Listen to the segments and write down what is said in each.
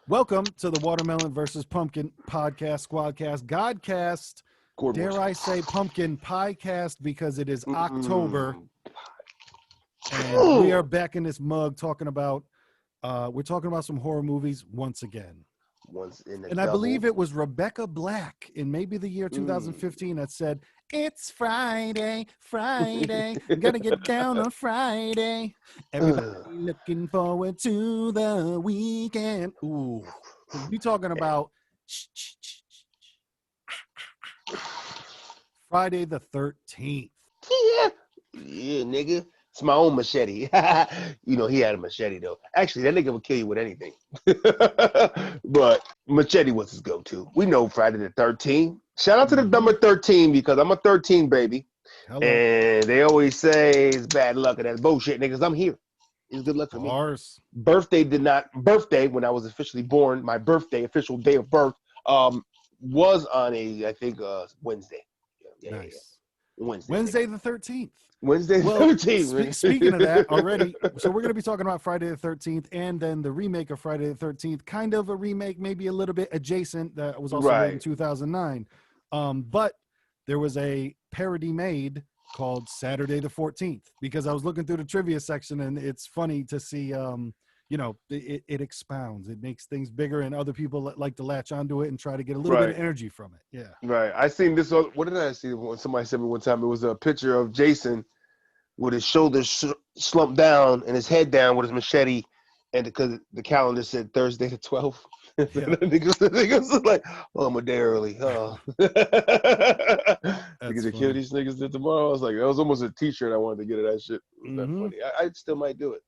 Welcome to the Watermelon versus Pumpkin podcast, Squadcast, Godcast, dare I say pumpkin piecast because it is October. And we are back in this mug talking about, we're talking about some horror movies once again. And I believe it was Rebecca Black in maybe the year 2015 that said, "It's Friday, Friday. I'm gonna get down on Friday. Everybody looking forward to the weekend." Ooh, because we talking about Friday the 13th. Yeah, nigga. It's my own machete. You know, he had a machete, though. Actually, that nigga would kill you with anything. But machete was his go-to. We know Friday the 13th. Shout out to the number 13 because I'm a 13 baby. Hello. And they always say it's bad luck and that's bullshit, niggas. I'm here. It's good luck for me. Birthday when I was officially born, my birthday, official day of birth, was on I think Wednesday. Nice. Yeah. Wednesday the 13th. Wednesday the 13th. Speaking of that already, so we're going to be talking about Friday the 13th and then the remake of Friday the 13th, kind of a remake, maybe a little bit adjacent, that was also made in 2009. But there was a parody made called Saturday the 14th because I was looking through the trivia section and it's funny to see, it expounds, it makes things bigger and other people like to latch onto it and try to get a little bit of energy from it. Yeah. Right. I seen this. What did I see? Somebody said me one time, it was a picture of Jason with his shoulders slumped down and his head down with his machete. And because the calendar said Thursday the 12th. Yeah. niggas was like, oh, I'm a day early. Oh. Niggas to kill these niggas tomorrow. I was like, that was almost a t-shirt I wanted to get of that shit. It was that funny. I still might do it.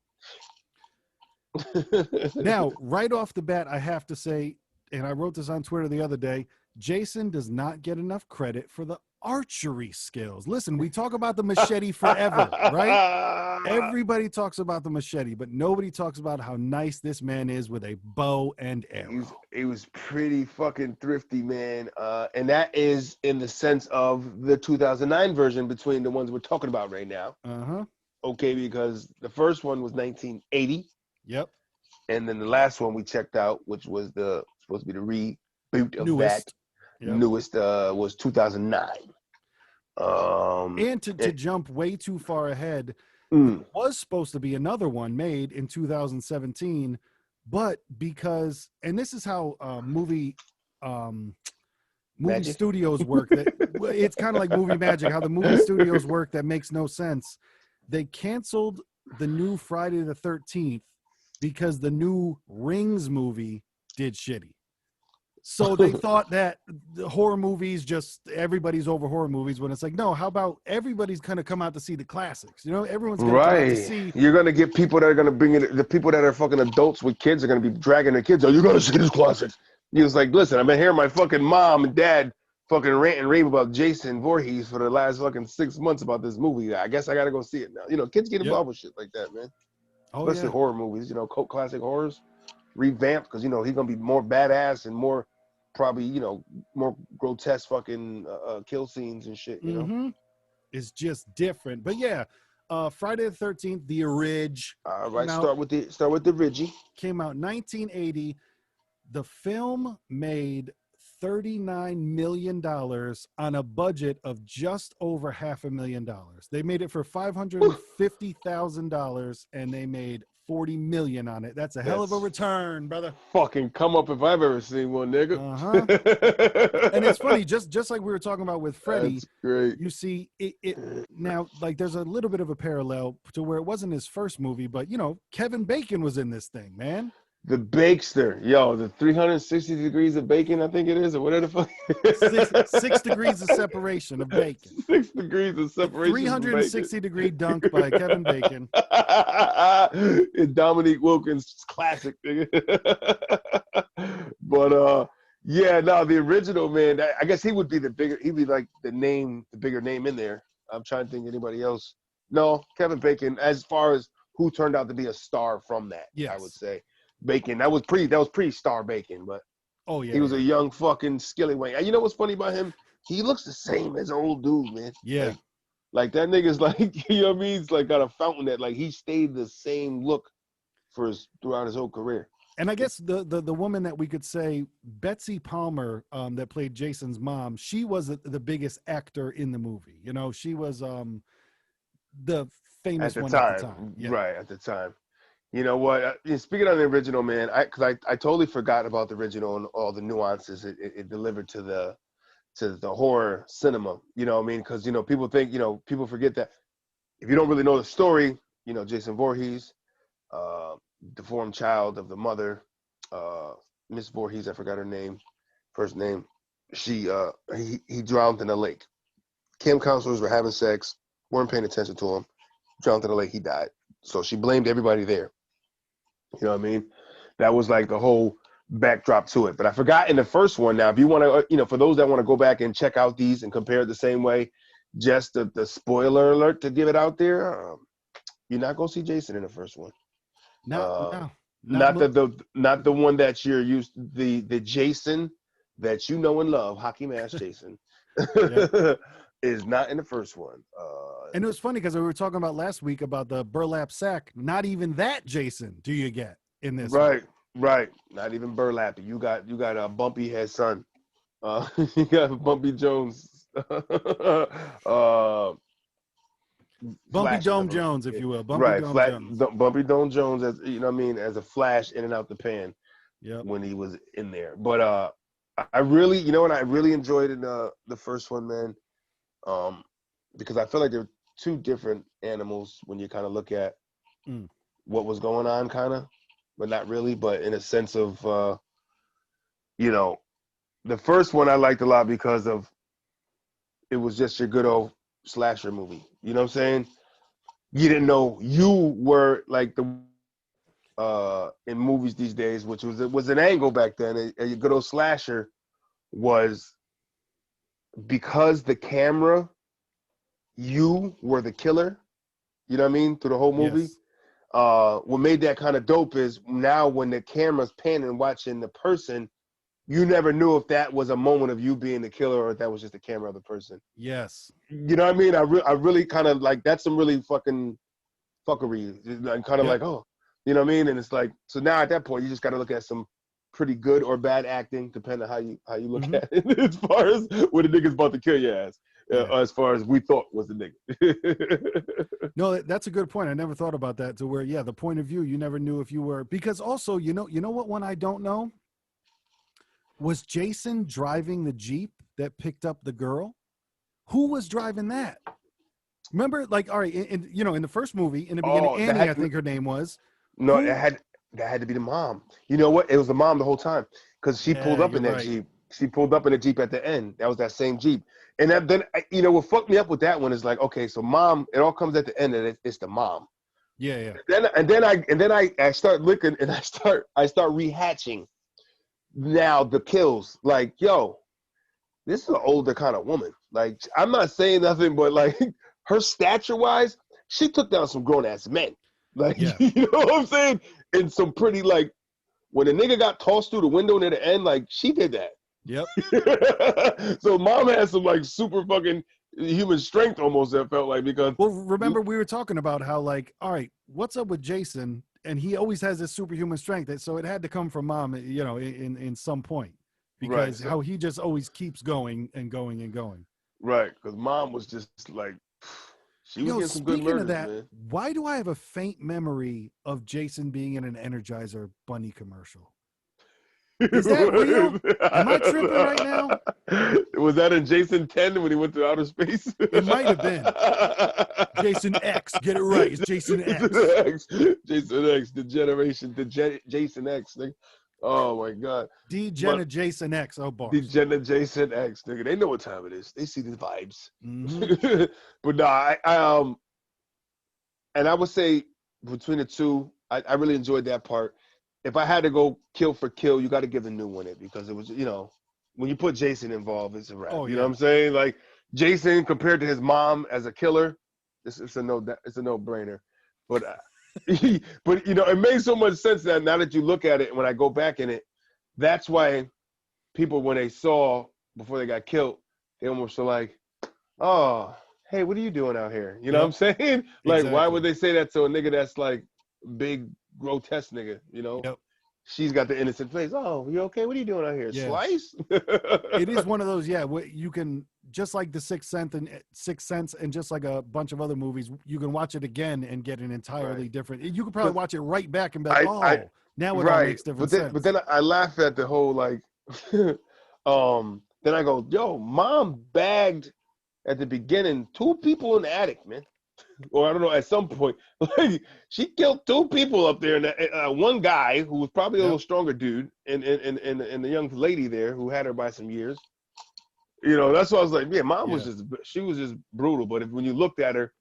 Now, right off the bat, I have to say, and I wrote this on Twitter the other day, Jason does not get enough credit for the archery skills. Listen, we talk about the machete forever, right? Everybody talks about the machete, but nobody talks about how nice this man is with a bow and arrow. He was pretty fucking thrifty, man. And that is in the sense of the 2009 version between the ones we're talking about right now. Okay, because the first one was 1980. Yep. And then the last one we checked out, which was supposed to be the reboot of newest was 2009. And to jump way too far ahead, there was supposed to be another one made in 2017, but because, and this is how movie studios work, that it's kind of like movie magic, how the movie studios work, that makes no sense. They canceled the new Friday the 13th because the new Rings movie did shitty. So they thought that the horror movies, just everybody's over horror movies, when it's like, no, how about everybody's going to come out to see the classics? You know, everyone's going to come out to see. You're going to get people that are going to bring in, the people that are fucking adults with kids are going to be dragging their kids. Oh, you're going to see this classics. He was like, listen, I've been hearing my fucking mom and dad fucking rant and rave about Jason Voorhees for the last fucking 6 months about this movie. I guess I got to go see it now. You know, kids get involved with shit like that, man. Especially horror movies, you know, cult classic horrors, revamped, because, you know, he's going to be more badass and more, probably, you know, more grotesque fucking kill scenes and shit, you know? It's just different. But yeah, Friday the 13th, the Orig. All right, start with the Ridgie. Came out 1980. The film made $39 million on a budget of just over $500,000. They made it for $550,000 and they made $40 million on it. That's a hell of a return, brother. Fucking come up if I've ever seen one, nigga. And it's funny, just like we were talking about with Freddy. That's great. You see it now, like there's a little bit of a parallel to where it wasn't his first movie, but you know, Kevin Bacon was in this thing, man. The Bakester, the 360 degrees of bacon, I think it is, or whatever the fuck. 6 degrees of separation of bacon. 6 degrees of separation. 360-degree dunk by Kevin Bacon. And Dominique Wilkins, classic, nigga. But the original, man. I guess he would be he'd be like the bigger name in there. I'm trying to think anybody else. No, Kevin Bacon. As far as who turned out to be a star from that, I would say. Bacon, that was pre-star Bacon, but he was a young fucking skillyway. And you know what's funny about him? He looks the same as old dude, man. Yeah, like that nigga's like, you know what I mean? He's like got a fountain that like he stayed the same look throughout his whole career. And I guess the woman that we could say, Betsy Palmer, that played Jason's mom, she was the biggest actor in the movie. You know, she was the famous one at the time. Yeah. Right, at the time. You know what? Speaking of the original, man, I totally forgot about the original and all the nuances it delivered to the horror cinema. You know what I mean? Because, you know, people think, you know, people forget that if you don't really know the story, you know, Jason Voorhees, deformed child of the mother, Miss Voorhees, I forgot her name, first name. He drowned in a lake. Camp counselors were having sex, weren't paying attention to him, drowned in a lake, he died. So she blamed everybody there. You know what I mean? That was like the whole backdrop to it. But I forgot in the first one. Now, if you want to, you know, for those that want to go back and check out these and compare it the same way, just the spoiler alert to give it out there, you're not gonna see Jason in the first one. No, not the one that you're used to, the Jason that you know and love, hockey mask Jason, is not in the first one. And it was funny because we were talking about last week about the burlap sack. Not even that Jason do you get in this right one. Right, not even burlap. You got a bumpy head son. You got Bumpy Jones. Bumpy Flashes Dome of him. Jones, if you will. Bumpy Right, Dome Jones. Bumpy Dome Jones, as you know what I mean, as a flash in and out the pan. Yep. When he was in there. But I really, you know what, I really enjoyed in the first one, man. Because I feel like they're two different animals when you kind of look at what was going on, kind of, but not really, but in a sense of, you know, the first one I liked a lot because of it was just your good old slasher movie. You know what I'm saying? You didn't know you were like the in movies these days, which was an angle back then. A good old slasher was because the camera, you were the killer. You know what I mean? Through the whole movie. Yes. What made that kind of dope is now when the camera's panning and watching the person, you never knew if that was a moment of you being the killer or if that was just the camera of the person. Yes. You know what I mean? I really kind of like, that's some really fucking fuckery. And kind of like, oh, you know what I mean? And it's like, so now at that point, you just got to look at some pretty good or bad acting, depending on how you look at it, as far as when the nigga's about to kill your ass. As far as we thought was the nigga. No, that's a good point. I never thought about that, to where, the point of view, you never knew if you were, because also, you know what one I don't know? Was Jason driving the Jeep that picked up the girl? Who was driving that? Remember, like, all right, in the first movie, in the beginning, Annie, I think her name was. No, that had to be the mom. You know what? It was the mom the whole time, because she pulled up in that Jeep. She pulled up in the Jeep at the end. That was that same Jeep. And then, you know, what fucked me up with that one is like, okay, so mom, it all comes at the end, and it's the mom. Yeah. And then I start looking, and I start rehatching now the kills. Like, yo, this is an older kind of woman. Like, I'm not saying nothing, but like her stature wise, she took down some grown ass men. Like, you know what I'm saying? And some pretty, like, when the nigga got tossed through the window near the end, like, she did that. Yep. So mom has some like super fucking human strength almost, that felt like, because. Well, remember we were talking about how, like, all right, what's up with Jason? And he always has this superhuman strength. So it had to come from mom, you know, in some point, because how he just always keeps going and going and going. Right. Because mom was just like, she was getting some good murders, of that, man. Why do I have a faint memory of Jason being in an Energizer Bunny commercial? Is that real? Am I tripping right now? Was that in Jason 10 when he went to outer space? It might have been. Jason X. Get it right. It's Jason X. Jason X. Jason X. Nigga. Oh, my God. Jason X. Oh, boy. Jason X. Nigga. They know what time it is. They see the vibes. But no, and I would say between the two, I really enjoyed that part. If I had to go kill for kill, you got to give the new one it, because it was, you know, when you put Jason involved, it's a wrap. You know what I'm saying? Like, Jason compared to his mom as a killer, it's a no-brainer. But but you know, it makes so much sense that now that you look at it, when I go back in it, that's why people, when they saw before they got killed, they almost were like, oh, hey, what are you doing out here? You know what I'm saying? Like, why would they say that to a nigga that's like big, grotesque nigga, you know? she's got the innocent face. Oh, you okay? What are you doing out here? Yeah. Slice? It is one of those, you can, just like The Sixth Sense and just like a bunch of other movies, you can watch it again and get an entirely different. You could probably watch it right back and be like, now it all makes different sense. But then I laugh at the whole like, then I go, yo, mom bagged at the beginning 2 people in the attic, man. Or I don't know, at some point, like she killed 2 people up there, and one guy who was probably a little stronger dude, and the young lady there who had her by some years. That's why I was like, yeah, mom was she was just brutal. But when you looked at her,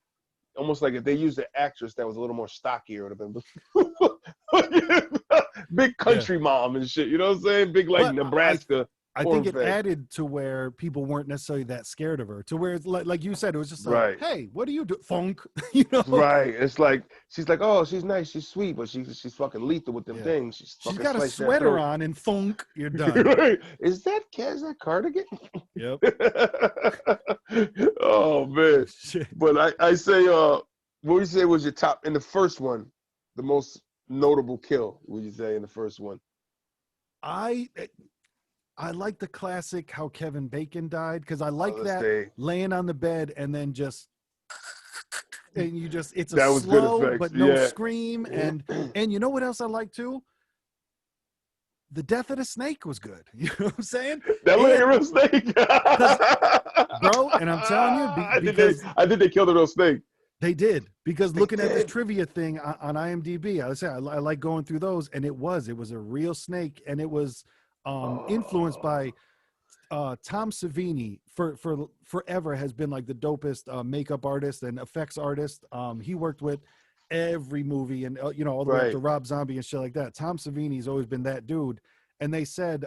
almost like if they used an actress that was a little more stockier, it would have been big country mom and shit. You know what I'm saying? Big like Nebraska. I think it added to where people weren't necessarily that scared of her. To where, like you said, it was just like, hey, what do you do, funk? Right. It's like she's like, oh, she's nice, she's sweet, but she's fucking lethal with them things. She's got a sweater on and funk. You're done. Right. Is that cardigan? Yep. Oh man. Shit. But I say, what would you say was your top in the first one? The most notable kill? Would you say in the first one? I like the classic how Kevin Bacon died, because I like that laying on the bed and then it's a slow but no scream, and you know what else I like too? The death of the snake was good. You know what I'm saying? That was a real snake, bro. And I'm telling you, I think they killed a real snake. They did, because looking at this trivia thing on IMDb, I like going through those, and it was a real snake, and it was influenced by Tom Savini. For forever has been like the dopest makeup artist and effects artist. He worked with every movie and all the way up to Rob Zombie and shit like that. Tom Savini's always been that dude, and they said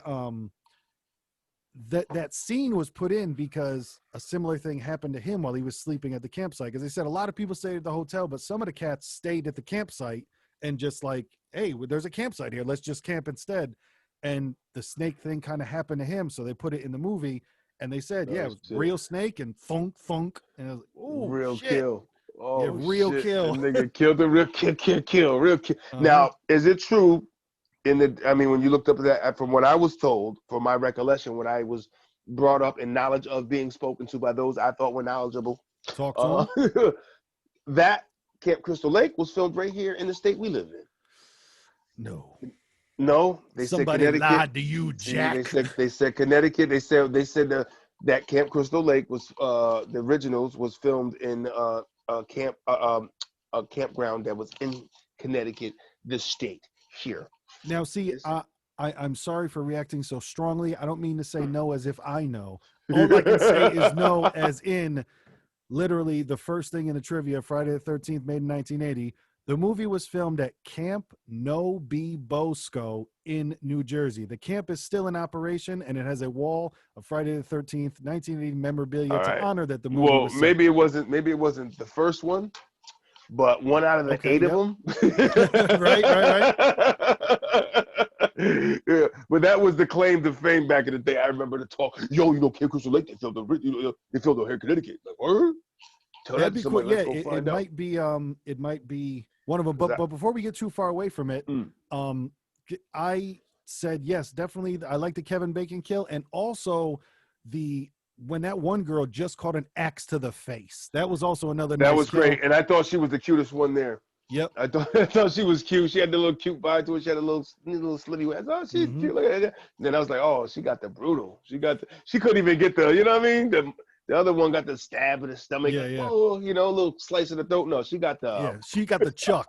that scene was put in because a similar thing happened to him while he was sleeping at the campsite. Because they said a lot of people stayed at the hotel, but some of the cats stayed at the campsite and just like, hey, there's a campsite here, let's just camp instead. And the snake thing kind of happened to him, so they put it in the movie, and they said, it was real snake and funk, and I was like, oh, real shit. Kill. Oh, yeah, real shit. kill. The nigga killed the real kill, real kill. Now, is it true when you looked up that, from what I was told, from my recollection, when I was brought up in knowledge of being spoken to by those I thought were knowledgeable, talk to them, that Camp Crystal Lake was filmed right here in the state we live in? No, they Somebody said Connecticut. Lied to you, Jack. They said Connecticut. They said that Camp Crystal Lake was the originals was filmed in a campground that was in Connecticut, the state here. Now, see, I'm sorry for reacting so strongly. I don't mean to say no as if I know. All I can say is no, as in literally the first thing in the trivia, Friday the 13th, made in 1980. The movie was filmed at Camp No B Bosco in New Jersey. The camp is still in operation, and it has a wall of Friday the 13th, 1980 memorabilia to honor that the movie was set. Maybe it wasn't the first one, but one out of the 8 of them. Right. Yeah, but that was the claim to fame back in the day. I remember the talk. Camp Crystal Lake, they filmed here in Connecticut. Like, word? That'd be cool. Yeah, it might be one of them. But before we get too far away from it, I said yes, definitely. I like the Kevin Bacon kill, and also when that one girl just caught an axe to the face. That was also another. That nice was kill. Great, and I thought she was the cutest one there. Yep, I thought she was cute. She had the little cute vibe to it. She had a little slitty way. Oh, she's cute. Look at that. Then I was like, oh, she got the brutal. She couldn't even get the. You know what I mean? The other one got the stab in the stomach. Yeah, yeah. Oh, a little slice in the throat. No, she got the. She got the chuck.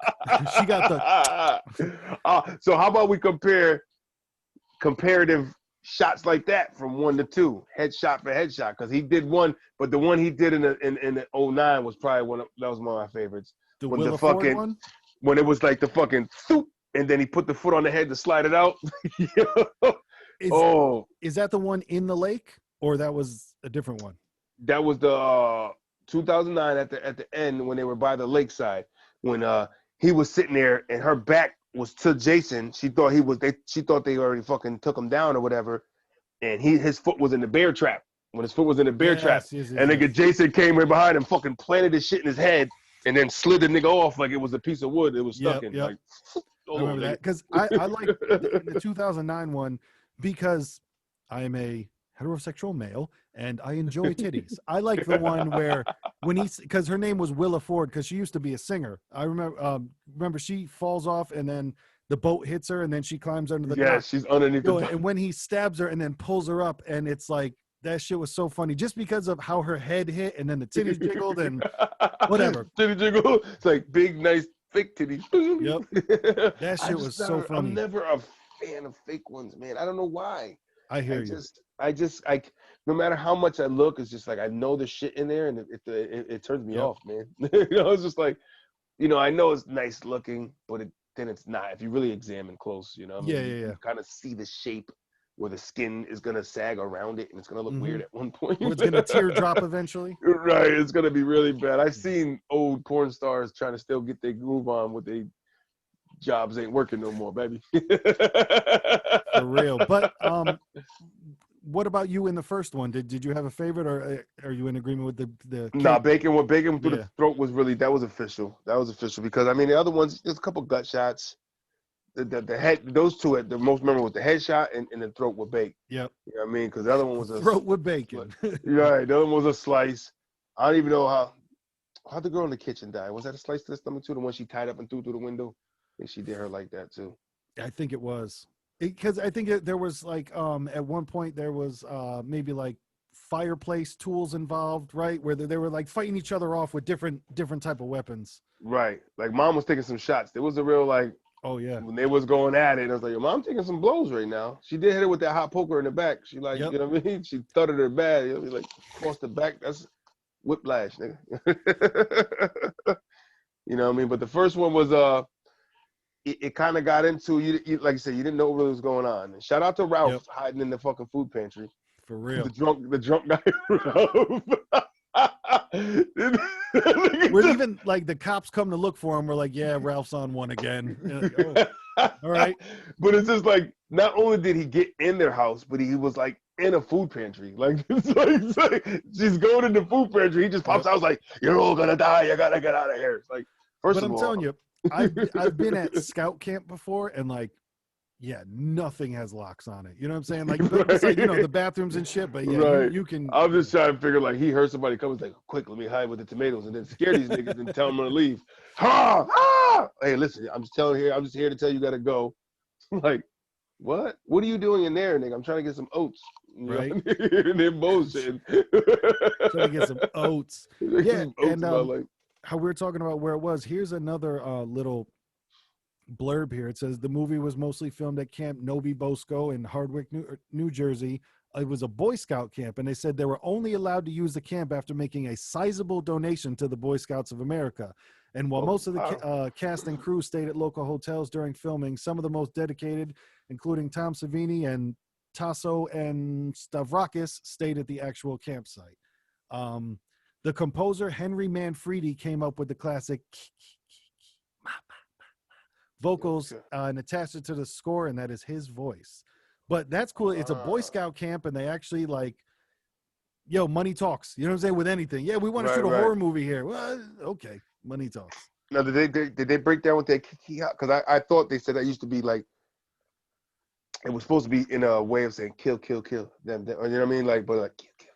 She got the. So how about we compare comparative shots like that from 1 to 2, headshot for headshot? Because he did one, but the one he did in the 09 was probably that was one of my favorites. The Ford one? When it was like the fucking thoop, and then he put the foot on the head to slide it out. Is that the one in the lake, or that was a different one? That was the 2009 at the end when they were by the lakeside, when he was sitting there and her back was to Jason. She thought they already fucking took him down or whatever, and his foot was in the bear trap. When his foot was in the bear trap, and nigga Jason came right behind him, fucking planted his shit in his head, and then slid the nigga off like it was a piece of wood. It was stuck in. Like, I remember that because I like the 2009 one because I am a heterosexual male and I enjoy titties. I like the one where because her name was Willa Ford because she used to be a singer. I remember she falls off and then the boat hits her and then she climbs under the dock. She's underneath the dock. And when he stabs her and then pulls her up and it's like that shit was so funny just because of how her head hit and then the titties jiggled and whatever. Titty jiggle. It's like big, nice, fake titties. Yep. That shit was so funny. I'm never a fan of fake ones, man. I don't know why. I hear you. No matter how much I look, it's just like I know the shit in there, and it turns me off, man. It's just like, I know it's nice looking, but then it's not. If you really examine close, you kind of see the shape where the skin is gonna sag around it, and it's gonna look weird at one point. Or it's gonna teardrop eventually. Right, it's gonna be really bad. I've seen old porn stars trying to still get their groove on with their jobs ain't working no more, baby. For real. But what about you in the first one? Did you have a favorite, or are you in agreement with the Nah, bacon through the throat was really that was official because I mean the other ones, there's a couple gut shots. The head, those two, the most memorable was the headshot and the throat with bacon. Yep. You know what I mean? Because the other one was a throat with bacon. Right, the other one was a slice. I don't even know how the girl in the kitchen died. Was that a slice to the stomach too? The one she tied up and threw through the window? I think she did her like that too. I think it was because I think there was like at one point there was maybe like fireplace tools involved, right? Where they were like fighting each other off with different type of weapons. Right, like mom was taking some shots. There was a real like. Oh yeah. When they was going at it, I was like, "Your mom taking some blows right now." She did hit her with that hot poker in the back. She like, you know what I mean? She thudded her bad. Like across the back. That's whiplash, nigga. You know what I mean? But the first one was it kind of got into you. Like you said, you didn't know what really was going on. And shout out to Ralph hiding in the fucking food pantry. For real. The drunk guy, Ralph. We're even like the cops come to look for him. We're like, yeah, Ralph's on one again. Like, oh, all right. But it's just like, not only did he get in their house, but he was like in a food pantry. Like, it's like she's going in the food pantry. He just pops out like, "You're all gonna die. You gotta get out of here." It's like, first of all, I'm telling you, I've been at scout camp before, and like, yeah, nothing has locks on it. You know what I'm saying? Like, it's like, the bathrooms and shit. But yeah, you can. I'm just trying to figure like he heard somebody come. He's like, "Quick, let me hide with the tomatoes," and then scare these niggas and tell them to leave. Ha! Ah! Hey, listen, I'm just here to tell you gotta go. Like, what? What are you doing in there, nigga? I'm trying to get some oats. Right. And they're bullshitting. Trying to get some oats. Yeah, and how we were talking about where it was. Here's another little blurb here. It says the movie was mostly filmed at Camp Novi Bosco in Hardwick, New Jersey. It was a Boy Scout camp, and they said they were only allowed to use the camp after making a sizable donation to the Boy Scouts of America. And while most of the cast and crew stayed at local hotels during filming, some of the most dedicated, including Tom Savini and Tasso and Stavrakis, stayed at the actual campsite. The composer Henry Manfredi came up with the classic vocals and attached it to the score, and that is his voice. But that's cool. It's a Boy Scout camp, and they actually like, money talks. You know what I'm saying? With anything. Yeah, we want to shoot a horror movie here. Well, okay, money talks. Now, did they break down with their kiki? Because I thought they said that used to be like, it was supposed to be in a way of saying kill, kill, kill. Them, you know what I mean? Like, but like kill, kill,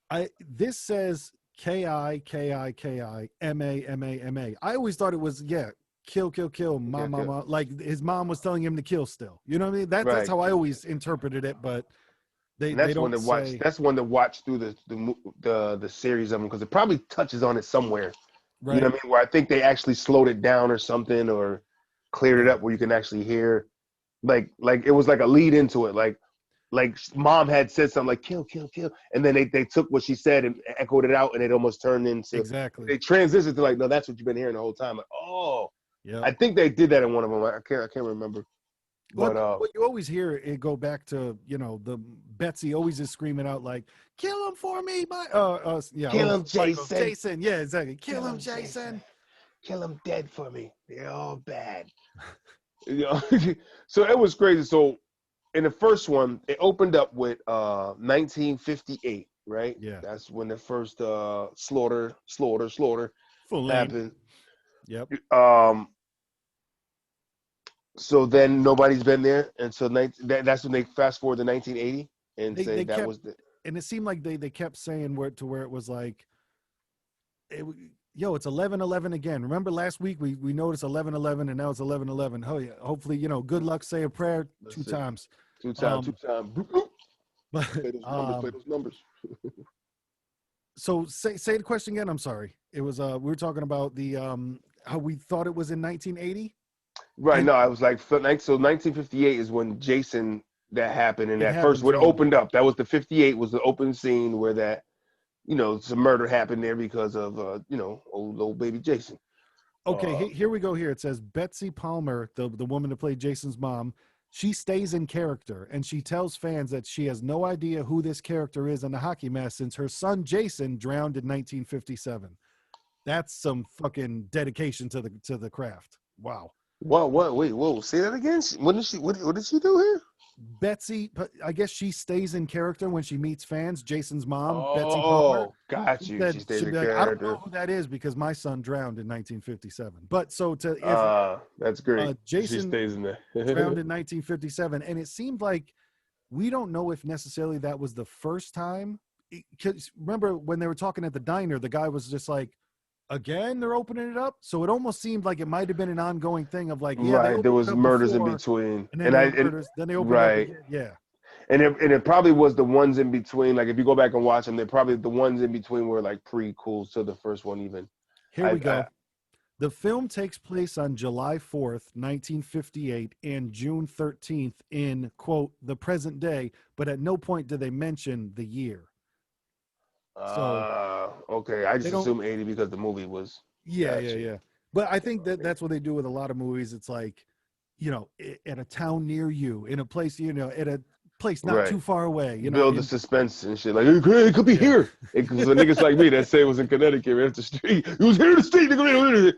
kill. This says KIKIKIMAMAMA. I always thought it was kill, kill, kill, mama. Like his mom was telling him to kill still. You know what I mean? That's how I always interpreted it, but they don't say. That's one to watch through the series of them, because it probably touches on it somewhere. Right. You know what I mean? Where I think they actually slowed it down or something, or cleared it up where you can actually hear, like it was like a lead into it, like mom had said something like kill, kill, kill, and then they took what she said and echoed it out, and it almost turned into They transitioned to like, no, that's what you've been hearing the whole time. Like, oh, yeah. I think they did that in one of them. I can't remember. But you always hear it go back to, the Betsy always is screaming out like, kill him for me, kill him, Jason. Jason, yeah, exactly. Kill him, Jason. Kill him dead for me. They're all bad. So it was crazy. So in the first one, it opened up with 1958, right? Yeah. That's when the first slaughter happened. Yep. So then nobody's been there, and so that's when they fast forward to 1980 and say They that kept, was the and it seemed like they kept saying where it was like, it, yo, it's 11:11 again. Remember last week we noticed 11:11, and now it's 11:11. Oh yeah, hopefully good luck. Say a prayer let's two see, times. two time, Um, two time. but Play those numbers. so say the question again. I'm sorry. It was we were talking about the how we thought it was in 1980. Right. And No, I was like, so 1958 is when Jason that happened, and it that first happened when it from, opened up. That was the 58 was the open scene where that some murder happened there because of old baby Jason. okay, here we go. Here it says Betsy Palmer, the woman that played Jason's mom. She stays in character, and she tells fans that she has no idea who this character is in the hockey mask since her son Jason drowned in 1957. That's some fucking dedication to the craft. Wow. What? Wait, whoa! Say that again. What did she do here? Betsy, I guess she stays in character when she meets fans. Jason's mom, Betsy Palmer, Oh, got she you. She said stays she'd in be like, I don't know character. who that is because my son drowned in 1957. But so to answer, That's great. She Jason stays in there. drowned in 1957, and it seemed like we don't know if necessarily that was the first time. Because remember when they were talking at the diner, the guy was just like, again, they're opening it up. So it almost seemed like it might have been an ongoing thing of like, yeah, they Right. There opened it was up murders in before, between, and then and there I were and murders. Then they opened it up right. again. Yeah. And it probably was the ones in between. Like if you go back and watch them, they're probably the ones in between were like prequels to the first one. Even Here we I go. The film takes place on July 4th, 1958, and June 13th in, quote, the present day, but at no point do they mention the year. So okay. I they just don't, assume 80 because the movie was. yeah, yeah, Got you. yeah. But I think that that's what they do with a lot of movies. It's like, at a town near you, in a place, at a place not Right. too far away, Build the suspense and shit. Like it could be yeah. here. Because the niggas like me that say it was in Connecticut, right up the street. It was here in the state. Nigga.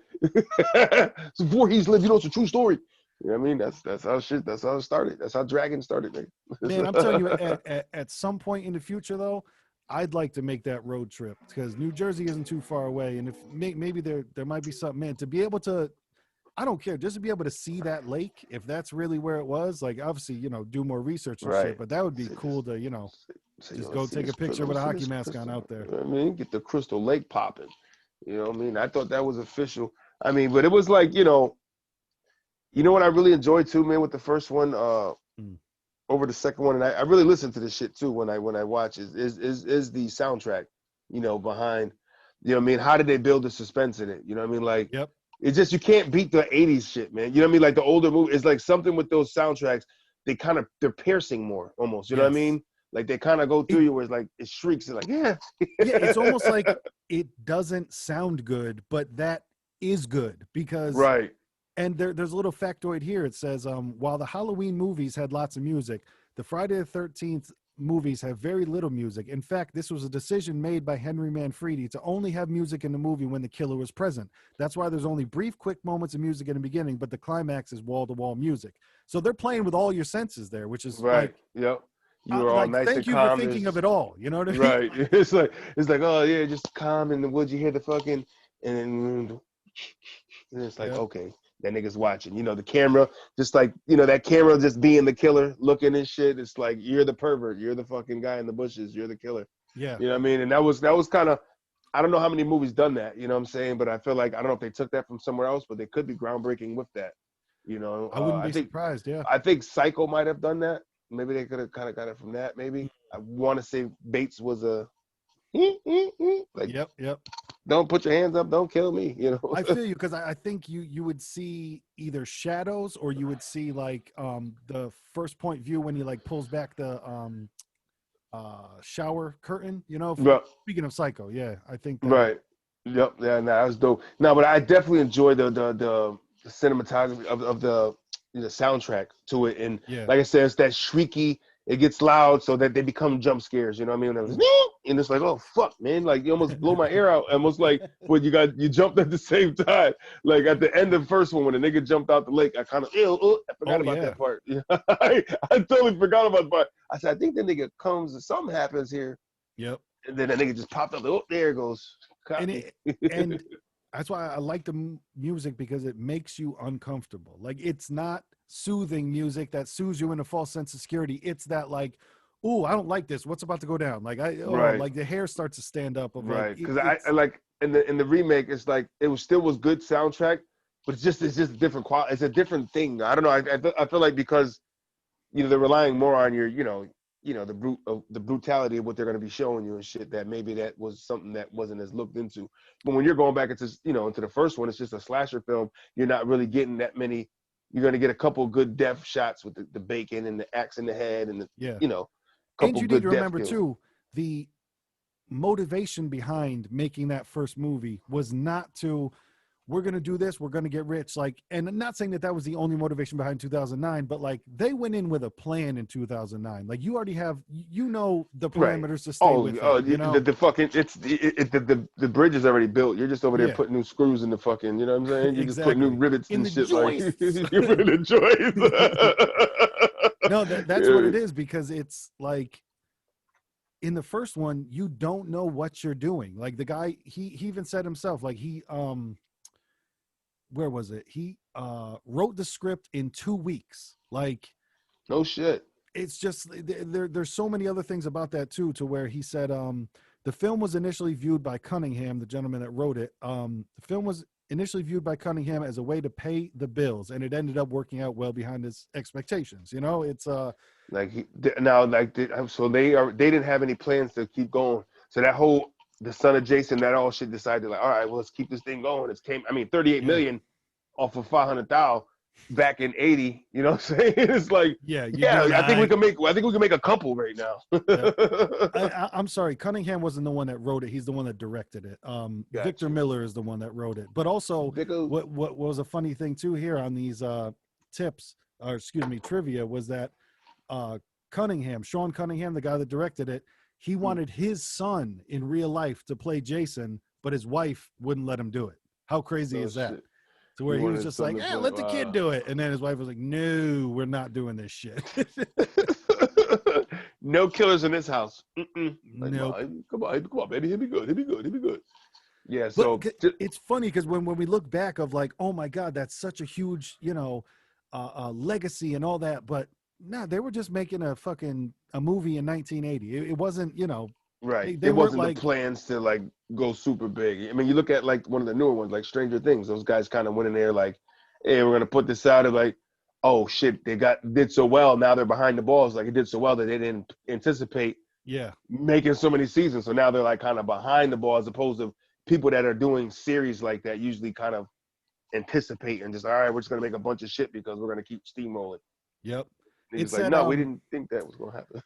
It's before he's lived. It's a true story. You know what I mean? That's how shit. That's how it started. That's how Dragon started, Man, I'm telling you, nigga. at some point in the future, though, I'd like to make that road trip because New Jersey isn't too far away, and if maybe there might be something, man, to be able to, I don't care, just to be able to see that lake, if that's really where it was. Like, obviously, do more research and shit, Right. but that would be Say cool just to, say, just yo, go let's see take a this. picture with Let's a see hockey this mask on out crystal. there. You know what I mean? Get the Crystal Lake popping. You know what I mean? I thought that was official. I mean, but it was like, what I really enjoyed too, man, with the first one, Mm. over the second one, and I really listen to this shit too when I watch is the soundtrack, behind, what I mean? How did they build the suspense in it? You know what I mean? Like Yep. it's just you can't beat the 80s shit, man. You know what I mean? Like the older movie, it's like something with those soundtracks, they're piercing more almost. You know what I Yes. mean? Like they kind of go through It, you where it's like it shrieks, it's like, yeah. yeah, it's almost like it doesn't sound good, but that is good because. Right. And there's a little factoid here. It says, while the Halloween movies had lots of music, the Friday the 13th movies have very little music. In fact, this was a decision made by Henry Manfredi to only have music in the movie when the killer was present. That's why there's only brief, quick moments of music in the beginning, but the climax is wall-to-wall music. So they're playing with all your senses there, which is Right. like, Yep. You were all nice thank and you for calm. thinking of it all. You know what I mean? Right. It's like, oh yeah, just calm in the woods. You hear the fucking, and it's like, Yep. okay, that nigga's watching. The camera, just like, that camera just being the killer, looking and shit. It's like you're the pervert. You're the fucking guy in the bushes. You're the killer. Yeah. You know what I mean? And that was kind of, I don't know how many movies done that. You know what I'm saying? But I feel like I don't know if they took that from somewhere else, but they could be groundbreaking with that. I wouldn't I be think surprised. Yeah. I think Psycho might have done that. Maybe they could have kind of got it from that. Maybe I want to say Bates was a like, Yep. Yep. don't put your hands up, don't kill me. I feel you because I think you would see either shadows or you would see like the first point view when he like pulls back the shower curtain. Right, Speaking of Psycho, yeah, I think that. right. Yep, yeah, nah, that was dope. No, but I definitely enjoyed the cinematography of the soundtrack to it, and Yeah. like I said, it's that shrieky. It gets loud so that they become jump scares. You know what I mean? And, and it's like, oh fuck, man! Like you almost blow my ear out. Almost like when you jumped at the same time. Like at the end of the first one when the nigga jumped out the lake, I kind of I forgot Oh about yeah. that part. I totally forgot about the part. I said, I think the nigga comes and something happens here, Yep. and then that nigga just popped up. Like, oh, there it goes. Caught And me. and that's why I like the music because it makes you uncomfortable. Like it's not soothing music that soothes you in a false sense of security. It's that like, oh, I don't like this. What's about to go down? Like Right. like the hair starts to stand up of like Right. Because I like in the remake, it's like it was still was good soundtrack, but it's just different quality. It's a different thing. I don't know. I feel like because they're relying more on your the brutality of what they're going to be showing you and shit, that maybe that was something that wasn't as looked into. But when you're going back into into the first one, it's just a slasher film. You're not really getting that many. You're going to get a couple good death shots with the bacon and the axe in the head and the and couple you need to good death remember kills. too, the motivation behind making that first movie was not to, we're going to do this, we're going to get rich. Like, and I'm not saying that was the only motivation behind 2009, but like they went in with a plan in 2009. Like you already have, the parameters to stay within. The fucking the bridge is already built. You're just over there putting new screws in the fucking, you know what I'm saying? You just put new rivets in and the shit joists. like you're in the joints. No, that's what it is, because it's like in the first one, you don't know what you're doing. Like the guy, he even said himself, like where was it? He wrote the script in 2 weeks. Like, no shit. It's just there's so many other things about that too, to where he said the film was initially viewed by Cunningham, the gentleman that wrote it. The film was initially viewed by Cunningham as a way to pay the bills, and it ended up working out well behind his expectations. It's like so they didn't have any plans to keep going. So that whole the son of Jason, that all shit decided like, all right, well, let's keep this thing going. It's 38 million off of 500,000 back in 80. You know what I'm saying? It's like, I think we can make a couple right now. I'm sorry, Cunningham wasn't the one that wrote it. He's the one that directed it. Gotcha. Victor Miller is the one that wrote it. But also, what was a funny thing too here on these trivia, was that Sean Cunningham, the guy that directed it, he wanted his son in real life to play Jason, but his wife wouldn't let him do it. How crazy is that? Shit. To where he was just like, let the kid do it. And then his wife was like, no, we're not doing this shit. No killers in this house. Like, nope. Come on, baby. He'll be good. Yeah, so it's funny because when we look back of like, oh my God, that's such a huge, legacy and all that. But no, they were just making a movie in 1980. It wasn't, right. It wasn't like the plans to like go super big. I mean, you look at like one of the newer ones, like Stranger Things. Those guys kind of went in there like, hey, we're gonna put this out. Of like, oh shit, they did so well. Now they're behind the balls. Like it did so well that they didn't anticipate making so many seasons. So now they're like kind of behind the ball, as opposed to people that are doing series like that usually kind of anticipate and just, all right, we're just gonna make a bunch of shit because we're gonna keep steamrolling. Yep. It's like, no, we didn't think that was going to happen.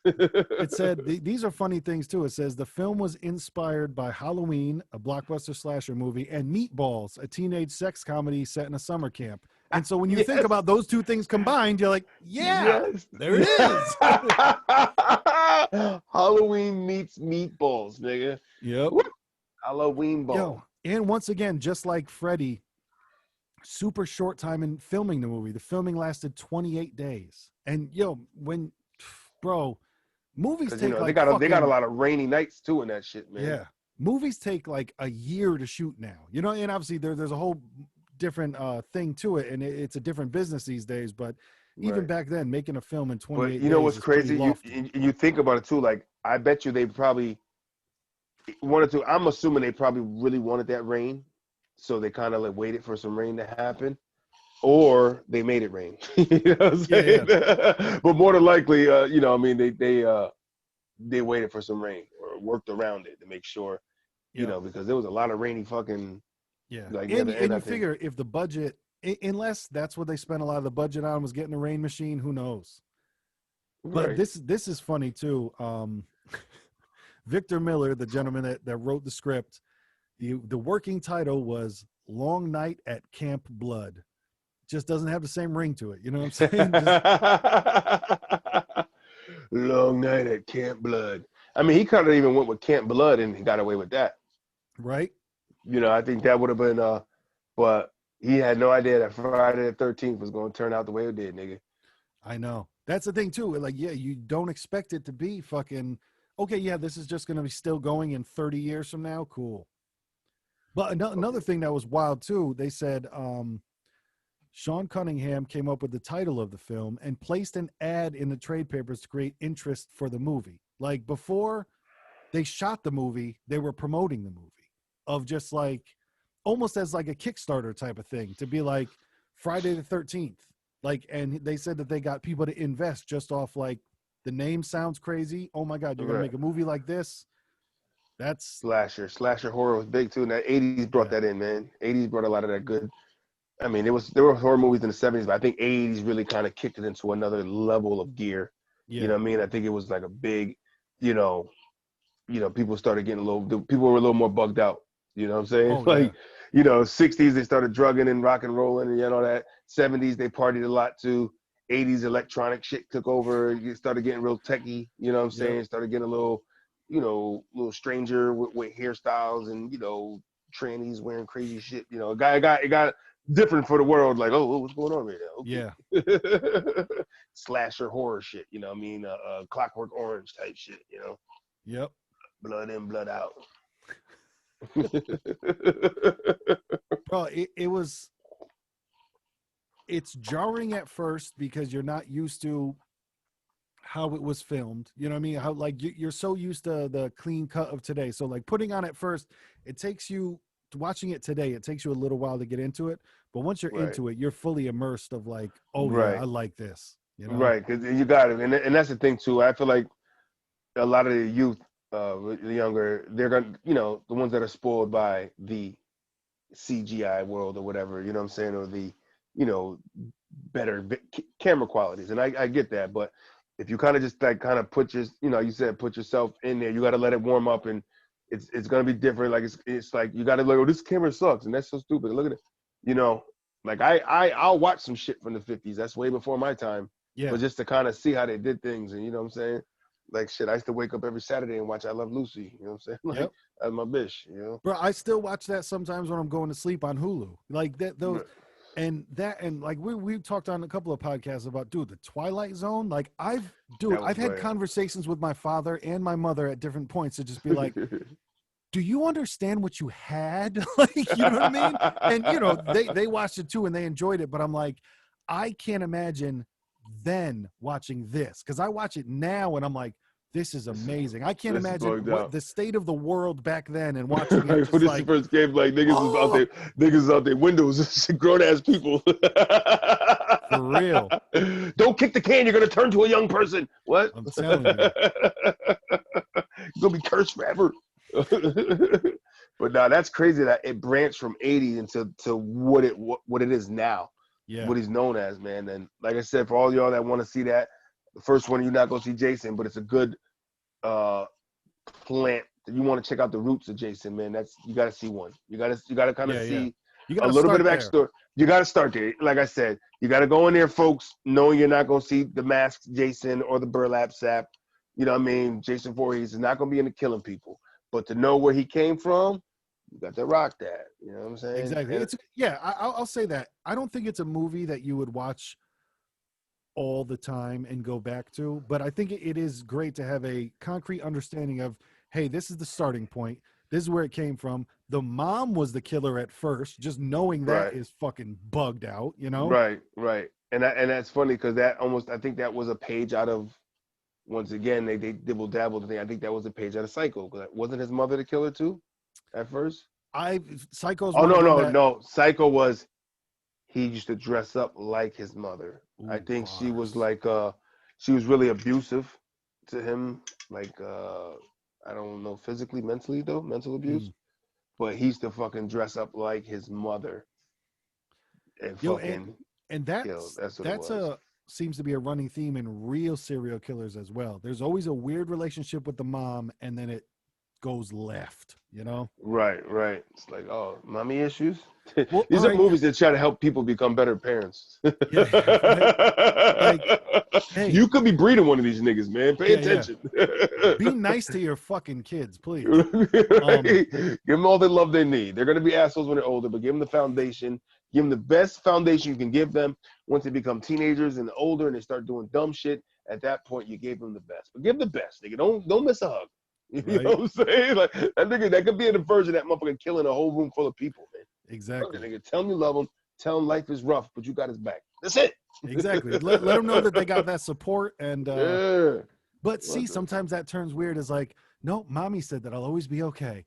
It said, these are funny things too. It says the film was inspired by Halloween, a blockbuster slasher movie, and Meatballs, a teenage sex comedy set in a summer camp. And so when you think about those two things combined, you're like, there it is. Halloween meets Meatballs, nigga. Yep. Halloween ball. And once again, just like Freddy, super short time in filming the movie. The filming lasted 28 days. And movies take they got a lot of rainy nights too in that shit, man. Yeah. Movies take like a year to shoot now. And obviously there's a whole different thing to it, and it's a different business these days, but even back then, making a film in 28 days. But you know what's crazy? You think about it too, like I bet you they probably wanted to, I'm assuming they probably really wanted that rain. So they kind of like waited for some rain to happen, or they made it rain. You know what I'm saying? Yeah. But more than likely, they waited for some rain or worked around it to make sure, because there was a lot of rainy fucking. Yeah, like, and you figure if the budget, unless that's what they spent a lot of the budget on, was getting a rain machine, who knows? But this is funny too. Victor Miller, the gentleman that wrote the script. The working title was Long Night at Camp Blood. Just doesn't have the same ring to it. You know what I'm saying? Long Night at Camp Blood. I mean, he kind of even went with Camp Blood and he got away with that. Right. I think that would have been, but he had no idea that Friday the 13th was going to turn out the way it did, nigga. I know. That's the thing too. Like, you don't expect it to be fucking, okay, this is just going to be still going in 30 years from now. Cool. But another thing that was wild too, they said Sean Cunningham came up with the title of the film and placed an ad in the trade papers to create interest for the movie. Like before they shot the movie, they were promoting the movie of just like almost as like a Kickstarter type of thing to be like Friday the 13th. Like, and they said that they got people to invest just off like the name sounds crazy. Oh my God, you're going to make a movie like this? That's Slasher horror was big too. And that 80s brought that in, man. 80s brought a lot of that good. I mean, there were horror movies in the 70s, but I think 80s really kind of kicked it into another level of gear. Yeah. You know what I mean? I think it was like a big, people started getting people were a little more bugged out. You know what I'm saying? Oh, like, 60s, they started drugging and rock and rolling and that. 70s, they partied a lot too. 80s, electronic shit took over. You started getting real techie. You know what I'm saying? Started getting a little, little stranger with hairstyles and, trannies wearing crazy shit. It got different for the world. Like, oh, what's going on right now? Okay. Yeah. Slasher horror shit. Clockwork Orange type shit. Yep. Blood in, blood out. Bro, it's jarring at first because you're not used to how it was filmed. You know what I mean? How like you're so used to the clean cut of today. So like putting on at first, it takes you watching it today. It takes you a little while to get into it, but once you're into it, you're fully immersed of like, oh yeah, I like this. Right, because you got it, and that's the thing too. I feel like a lot of the youth, the younger, they're gonna, the ones that are spoiled by the CGI world or whatever, you know what I'm saying, or the, better camera qualities, and I get that, but if you kind of just like kind of put put yourself in there, you got to let it warm up, and it's gonna be different. Like it's like you got to like, oh, this camera sucks, and that's so stupid. Look at it, like I'll watch some shit from the 50s. That's way before my time. Yeah. But just to kind of see how they did things, and you know what I'm saying. Like shit, I used to wake up every Saturday and watch I Love Lucy. You know what I'm saying? Like that's my bitch. Bro, I still watch that sometimes when I'm going to sleep on Hulu. Like that, those, and like we talked on a couple of podcasts about the Twilight Zone. Like I've had conversations with my father and my mother at different points to just be like, do you understand what you had? Like, you know what I mean? And they watched it too and they enjoyed it. But I'm like, I can't imagine then watching this because I watch it now and I'm like, this is amazing. I can't imagine the state of the world back then and watching it. When this first came, like niggas was out there windows, grown ass people. For real. Don't kick the can. You're gonna turn to a young person. What? I'm telling you. You're gonna be cursed forever. But now that's crazy that it branched from 80 into what it is now. Yeah. What he's known as, man. And like I said, for all y'all that want to see that, the first one you're not gonna see Jason, but it's a good plant. You want to check out the roots of Jason, man. You got to see one. You got to kind of see a little bit of backstory. You got to start there. Like I said, you got to go in there, folks, knowing you're not gonna see the masked Jason or the burlap sap. You know what I mean? Jason Voorhees is not gonna be into killing people, but to know where he came from, you got to rock that. You know what I'm saying? Exactly. I'll say that. I don't think it's a movie that you would watch all the time and go back to, but I think it is great to have a concrete understanding of, hey, this is the starting point. This is where it came from. The mom was the killer at first. Just knowing that is fucking bugged out, Right. And that's funny because I think that was a page out of, once again, they dibble dabble the thing. I think that was a page out of Psycho. Wasn't his mother the killer too at first? Psycho's. Oh, no. Psycho was, he used to dress up like his mother. Ooh, I think she was like, she was really abusive to him. Like, I don't know, physically, mentally though, mental abuse. But he used to fucking dress up like his mother. And fucking, and that's seems to be a running theme in real serial killers as well. There's always a weird relationship with the mom, and then it goes left, Right. It's like, oh, mommy issues. Well, these are movies that try to help people become better parents. Like, hey, you could be breeding one of these niggas, man. Pay attention. Be nice to your fucking kids, please. Give them all the love they need. They're gonna be assholes when they're older, but give them the foundation. Give them the best foundation you can give them. Once they become teenagers and older and they start doing dumb shit, at that point you gave them the best. But give them the best, nigga. Don't miss a hug. You know what I'm saying? Like that nigga, that could be a diversion, that motherfucker killing a whole room full of people, man. Exactly. Nigga, tell them you love them. Tell him life is rough, but you got his back. That's it. Exactly. Let them know that they got that support. And Yeah. but see, sometimes that turns weird. Is like, no, mommy said that I'll always be okay.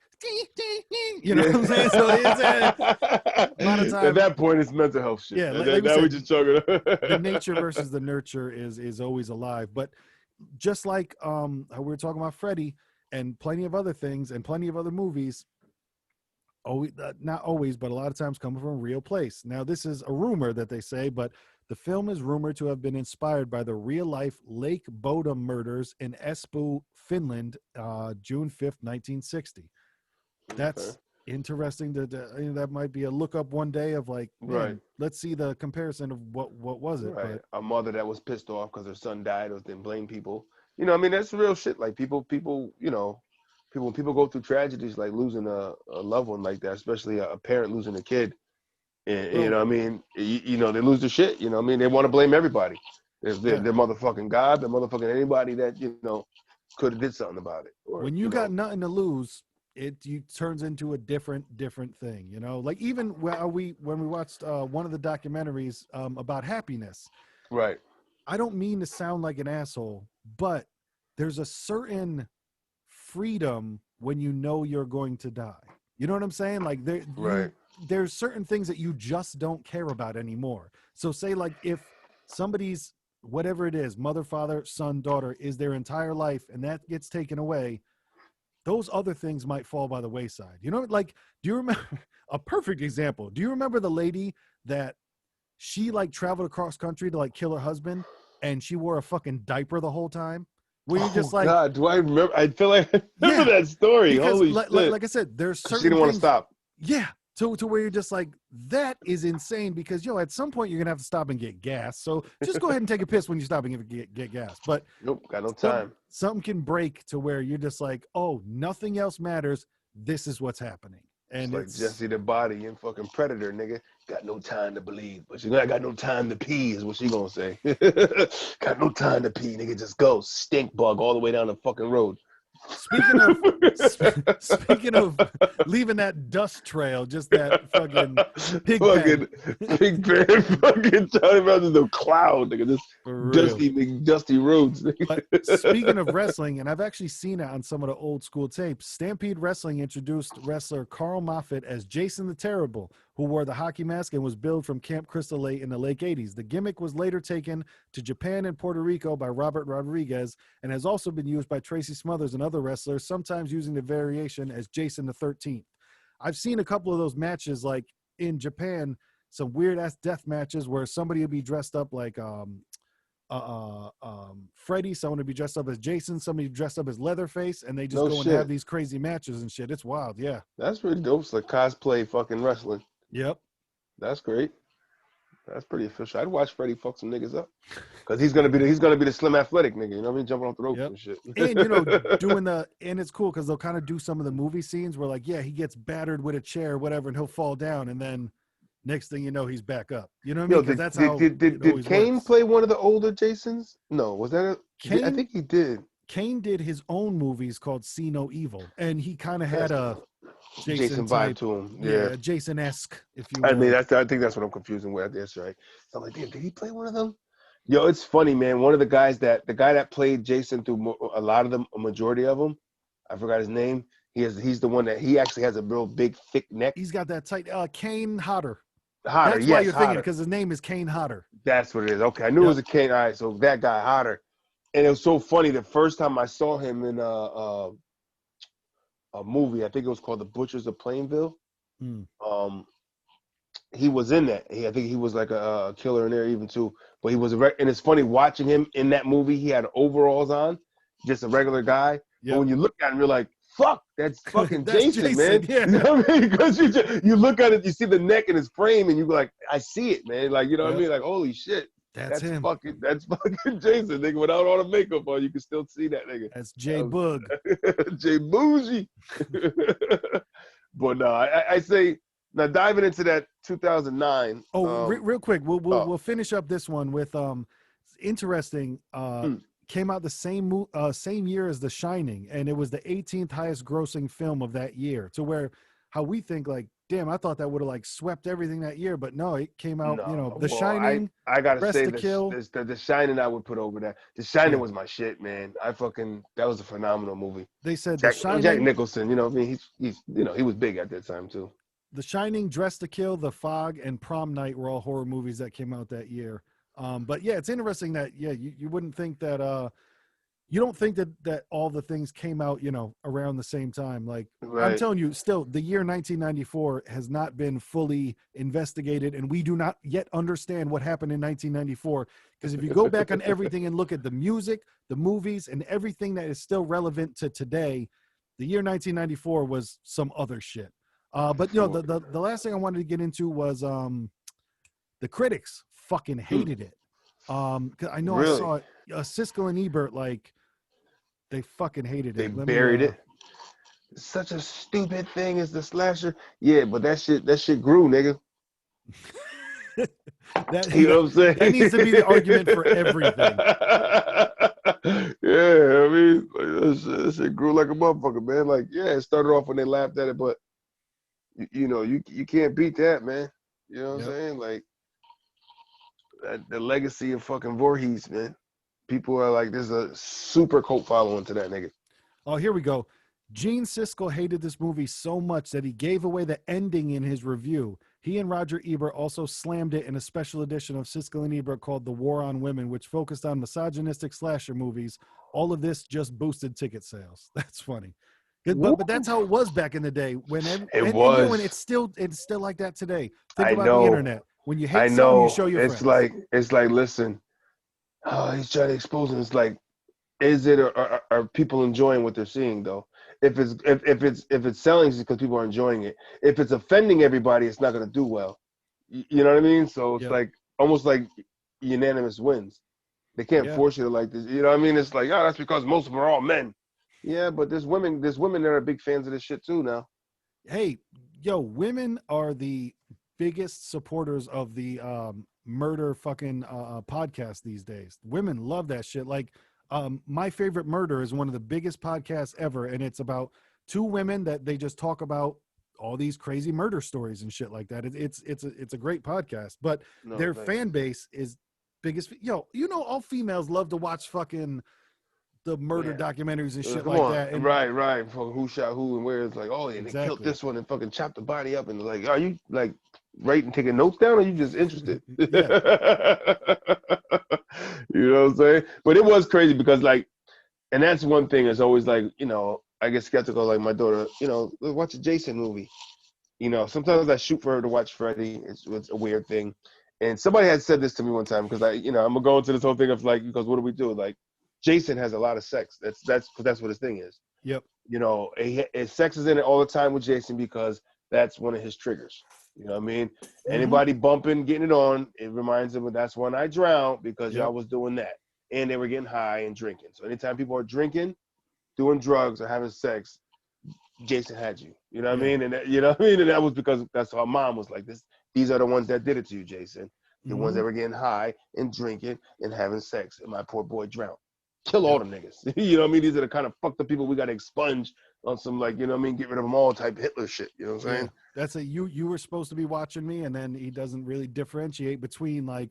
You know what I'm saying? So it's a lot of time. At that point, it's mental health shit. Yeah, Like we just talking. The nature versus the nurture is always alive. But just like how we were talking about Freddie and plenty of other things and plenty of other movies, always, not always, but a lot of times coming from a real place. Now, this is a rumor that they say, but the film is rumored to have been inspired by the real-life Lake Bodom murders in Espoo, Finland, June 5th, 1960. That's interesting. That might be a look up one day of like, man, right. Let's see the comparison of what was it. Right. But, a mother that was pissed off because her son died or then blame people. You know, I mean, that's real shit. Like people, you know, when people go through tragedies like losing a loved one like that, especially a parent losing a kid, and you know, I mean, you know, they lose their shit. You know, I mean, they want to blame everybody. They're motherfucking God, they're motherfucking anybody that you know could have did something about it. Or, when you got nothing to lose, it turns into a different thing. You know, like even when we watched one of the documentaries about happiness. Right. I don't mean to sound like an asshole, but there's a certain freedom when you know you're going to die. You know what I'm saying? Like there's certain things that you just don't care about anymore. So say like if somebody's whatever it is, mother, father, son, daughter is their entire life and that gets taken away, those other things might fall by the wayside. You know, like, do you remember a perfect example? Do you remember the lady that she like traveled across country to like kill her husband and she wore a fucking diaper the whole time? Where you're just like, God, do I remember? I feel like I remember that story. Because Holy shit. Like I said, there's certain she didn't want to stop. Yeah. To where you're just like, that is insane because, at some point you're going to have to stop and get gas. So just go ahead and take a piss when you stop and get gas. But nope, got no time. Something can break to where you're just like, oh, nothing else matters. This is what's happening. And it's like Jesse the Body and fucking Predator, nigga. Got no time to believe, but I got no time to pee is what she gonna say. Got no time to pee, nigga. Just go stink bug all the way down the fucking road. Speaking of leaving that dust trail, just that fucking pig pen fucking Johnny Brown is no cloud, nigga. Just dusty roads. But speaking of wrestling, and I've actually seen it on some of the old school tapes, Stampede Wrestling introduced wrestler Carl Moffitt as Jason the Terrible, who wore the hockey mask and was billed from Camp Crystal Lake in the late 80s. The gimmick was later taken to Japan and Puerto Rico by Robert Rodriguez and has also been used by Tracy Smothers and other wrestlers, sometimes using the variation as Jason the 13th. I've seen a couple of those matches, like in Japan, some weird-ass death matches where somebody would be dressed up like Freddy, someone would be dressed up as Jason, somebody dressed up as Leatherface, and they just and have these crazy matches and shit. It's wild, yeah. That's really dope. It's like cosplay fucking wrestling. Yep. That's great. That's pretty official. I'd watch Freddie fuck some niggas up because he's gonna be the slim athletic nigga. You know what I mean? Jumping off the ropes and shit. And doing and it's cool because they'll kind of do some of the movie scenes where like, he gets battered with a chair or whatever, and he'll fall down, and then next thing you know, he's back up. You know what I mean? That's how. Did Kane play one of the older Jasons? No, was that Kane? I think he did. Kane did his own movies called See No Evil, and he kind of had a Jason vibe to him. Yeah, Jason-esque, if you will. I mean, I think that's what I'm confusing with. That's right. So I'm like, damn, did he play one of them? Yo, it's funny, man. One of the guy that played Jason through a lot of them, a majority of them, I forgot his name. He's the one that he actually has a real big, thick neck. He's got that tight. Kane Hodder. That's why you're thinking, because his name is Kane Hodder. That's what it is. Okay, I knew it was a Kane. All right, so that guy Hodder. And it was so funny. The first time I saw him in a movie, I think it was called The Butchers of Plainville. He was in that. I think he was like a killer in there even too. But he was and it's funny watching him in that movie. He had overalls on, just a regular guy. Yep. But when you look at him, you're like, fuck, that's fucking Jason, man. Yeah. You know what I mean? Because you look at it, you see the neck in his frame, and you go like, I see it, man. Like, you know what I mean? Like, holy shit. That's him. That's fucking Jason, nigga. Without all the makeup on, you can still see that nigga. That's Jay Boog. Jay Bougie. But no, I say now diving into that 2009. Real quick, we'll finish up this one with interesting. Came out the same year as The Shining, and it was the 18th highest grossing film of that year. To where how we think like, damn, I thought that would have like swept everything that year, but no, it came out, you know, No, The well, Shining, I gotta Dressed say to Kill. the Shining I would put over that. The Shining Yeah. was my shit, man. That was a phenomenal movie. They said Jack Nicholson, you know, I mean, he's you know, he was big at that time too. The Shining, Dressed to Kill, The Fog, and Prom Night were all horror movies that came out that year. But yeah, it's interesting that you wouldn't think that you don't think that all the things came out, you know, around the same time. Like I'm Right. telling you, still the year 1994 has not been fully investigated, and we do not yet understand what happened in 1994. Because if you go back on everything and look at the music, the movies, and everything that is still relevant to today, the year 1994 was some other shit. But you know, the last thing I wanted to get into was the critics fucking hated it. 'Cause I know I Really? saw it. Siskel and Ebert, like, they fucking hated They it. Let me buried it. Such a stupid thing as the slasher. Yeah, but that shit grew, nigga. You know what I'm saying? that needs to be the argument for everything. Yeah, I mean, like, that shit grew like a motherfucker, man. Like, yeah, it started off when they laughed at it, but you know, you can't beat that, man. You know what I'm Yep. saying? Like, the legacy of fucking Voorhees, man. People are like, there's a super cult following to that nigga. Oh, here we go. Gene Siskel hated this movie so much that he gave away the ending in his review. He and Roger Ebert also slammed it in a special edition of Siskel and Ebert called The War on Women, which focused on misogynistic slasher movies. All of this just boosted ticket sales. That's funny. But that's how it was back in the day. It And you know, and was. it's still like that today. Think I about the know. internet. When you I hate something, you show know. your It's friends. like, listen. Oh, he's trying to expose him. It's like, is it or are people enjoying what they're seeing though? If it's selling, it's because people are enjoying it. If it's offending everybody, it's not going to do well. You know what I mean? So it's Yep. like almost like unanimous wins. They can't Yeah. force you to like this. You know what I mean? It's like, oh, that's because most of them are all men. Yeah, but there's women that are big fans of this shit too now. Hey, yo, women are the biggest supporters of the murder fucking podcast these days. Women love that shit. Like, My Favorite Murder is one of the biggest podcasts ever, and it's about two women that they just talk about all these crazy murder stories and shit like that. It's a great podcast, but No, their thanks. fan base is biggest. Yo, you know, all females love to watch fucking the murder Yeah. documentaries and shit Come like on, that. And right. Fucking who shot who and where? It's like, oh, and they killed exactly. this one and fucking chopped the body up. And like, are you like writing, taking notes down, or are you just interested? Yeah. You know what I'm saying? But it was crazy because like, and that's one thing is always like, you know, I get skeptical. Like my daughter, you know, watch a Jason movie. You know, sometimes I shoot for her to watch Freddy. It's a weird thing. And somebody had said this to me one time because I'm gonna go into this whole thing of like, because what do we do? Like, Jason has a lot of sex. That's what his thing is. Yep. You know, sex is in it all the time with Jason because that's one of his triggers. You know what I mean? Mm-hmm. Anybody bumping, getting it on, it reminds him of that's when I drowned because Yep. y'all was doing that. And they were getting high and drinking. So anytime people are drinking, doing drugs, or having sex, Jason had you. You know what I Yeah. mean? And you know what I mean? And that was because that's how mom was like this. These are the ones that did it to you, Jason. The ones Mm-hmm. that were getting high and drinking and having sex. And my poor boy drowned. Kill all Yep. them niggas. You know what I mean? These are the kind of fucked up people we got to expunge on some, like, you know what I mean? Get rid of them all type Hitler shit. You know what I'm saying? That's you were supposed to be watching me, and then he doesn't really differentiate between like,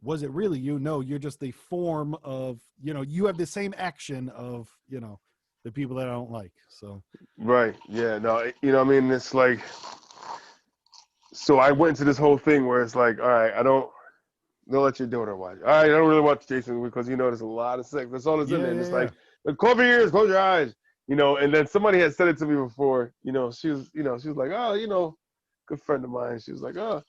was it really you? No, you're just the form of, you know, you have the same action of, you know, the people that I don't like. So Right. Yeah. No, you know what I mean? It's like, so I went into this whole thing where it's like, all right, don't let your daughter watch. All right, I don't really watch Jason because you know there's a lot of sex. That's all that's in there. And it's like, close your ears, close your eyes, you know. And then somebody had said it to me before. You know, she was like, oh, you know, good friend of mine. She was like, oh,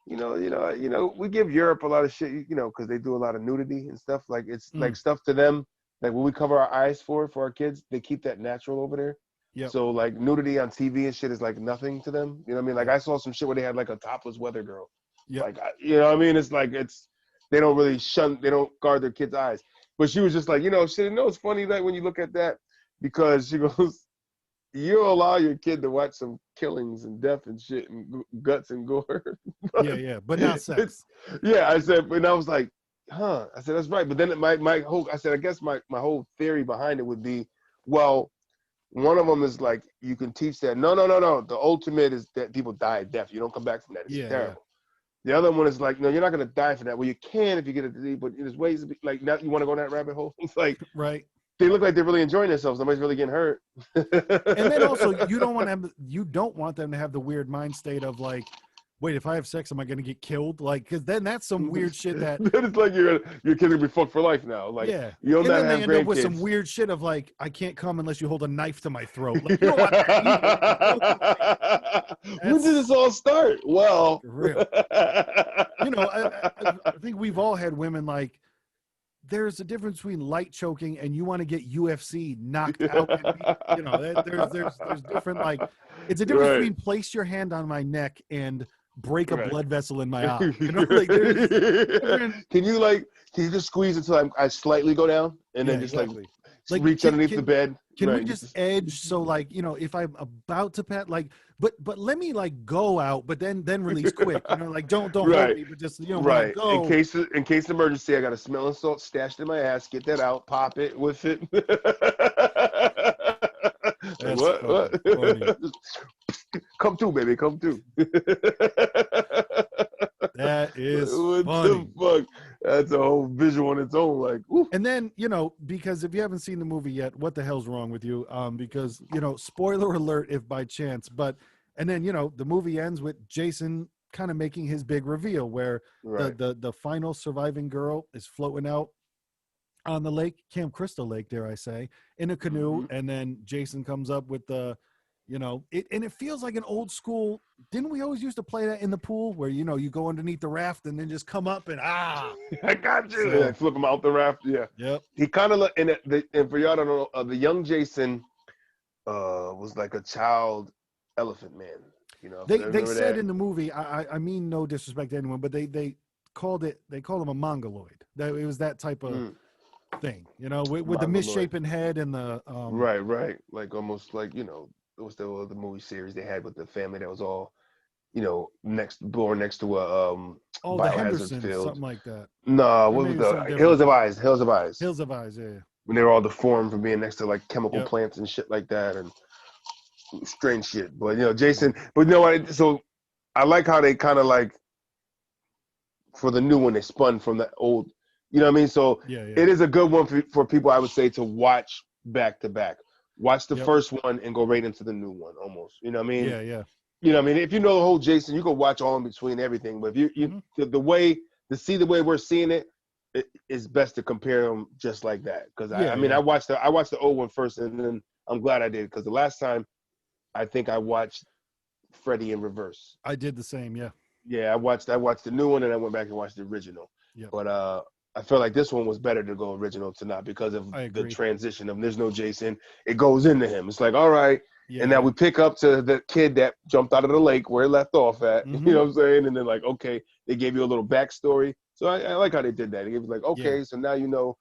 we give Europe a lot of shit, you know, because they do a lot of nudity and stuff. Like it's like stuff to them. Like when we cover our eyes for our kids, they keep that natural over there. Yep. So like nudity on TV and shit is like nothing to them. You know what I mean? Like I saw some shit where they had like a topless weather girl. Yep. Like, you know what I mean? It's like, they don't really they don't guard their kids' eyes. But she was just like, you know, shit, it's funny that when you look at that, because she goes, you allow your kid to watch some killings and death and shit and guts and gore. But not sex. Yeah, I said, and I was like, huh. I said, that's right. But then I guess my whole theory behind it would be, well, One of them is like you can teach that. No. The ultimate is that people die of death. You don't come back from that. It's terrible. The other one is like, no, you're not gonna die for that. Well, you can if you get a disease, but there's ways to be like now you want to go down that rabbit hole. It's like right. They look like they're really enjoying themselves. Nobody's really getting hurt. And then also you don't want them to have the weird mind state of like, wait, if I have sex, am I going to get killed? Like, because then that's some weird shit that. It's like your kid's gonna be fucked for life now. Like, you'll and not then have they end up with some weird shit of like, I can't come unless you hold a knife to my throat. Like, you don't want that either. When did this all start? Well, for real. I think we've all had women like. There's a difference between light choking and you want to get UFC knocked out. There's different like it's a difference between place your hand on my neck and break a blood vessel in my eye. Can you just squeeze until I slightly go down and then just like reach underneath the bed? Can we just edge so like if I'm about to pat but let me like go out but then release quick like don't hold me but just when I go in case of emergency I got a smelling salt stashed in my ass, get that out, pop it with it. That's what come through, baby, come through. That is what funny. The fuck? That's a whole visual on its own. Like, woo. And then because if you haven't seen the movie yet, what the hell's wrong with you? Because spoiler alert if by chance, and then the movie ends with Jason kind of making his big reveal where the final surviving girl is floating out on the lake, Camp Crystal Lake, dare I say, in a canoe, and then Jason comes up with the. And it feels like an old school. Didn't we always used to play that in the pool where you go underneath the raft and then just come up and I got you. So, flip him out the raft. Yeah. Yep. He kind of and for y'all don't know, the young Jason was like a child elephant man. They said in the movie. I mean no disrespect to anyone, but they called him a mongoloid. That it was that type of thing. With the misshapen head and the right, like almost like it was the movie series they had with the family that was all, born next to a the Henderson field, something like that. No, what was the Hills of Eyes? Hills of Eyes. Hills of Eyes, yeah. When they were all deformed from being next to like chemical plants and shit like that, and strange shit. But Jason. But so I like how they kind of like for the new one they spun from the old. You know what I mean? So it is a good one for people, I would say, to watch back to back. Watch the first one and go right into the new one almost. You know what I mean? Yeah. You know what I mean? If you know the whole Jason, you can watch all in between everything. But if you the way we're seeing it, it's best to compare them just like that. Because I watched the old one first, and then I'm glad I did because the last time I think I watched Freddy in reverse. I did the same, yeah. Yeah, I watched the new one and I went back and watched the original. Yep. But I feel like this one was better to go original to not because of the transition of there's no Jason. It goes into him. It's like, all right. Yeah, and now we pick up to the kid that jumped out of the lake where it left off at. You know what I'm saying? And then like, okay, they gave you a little backstory. So I like how they did that. They gave you like, okay, so now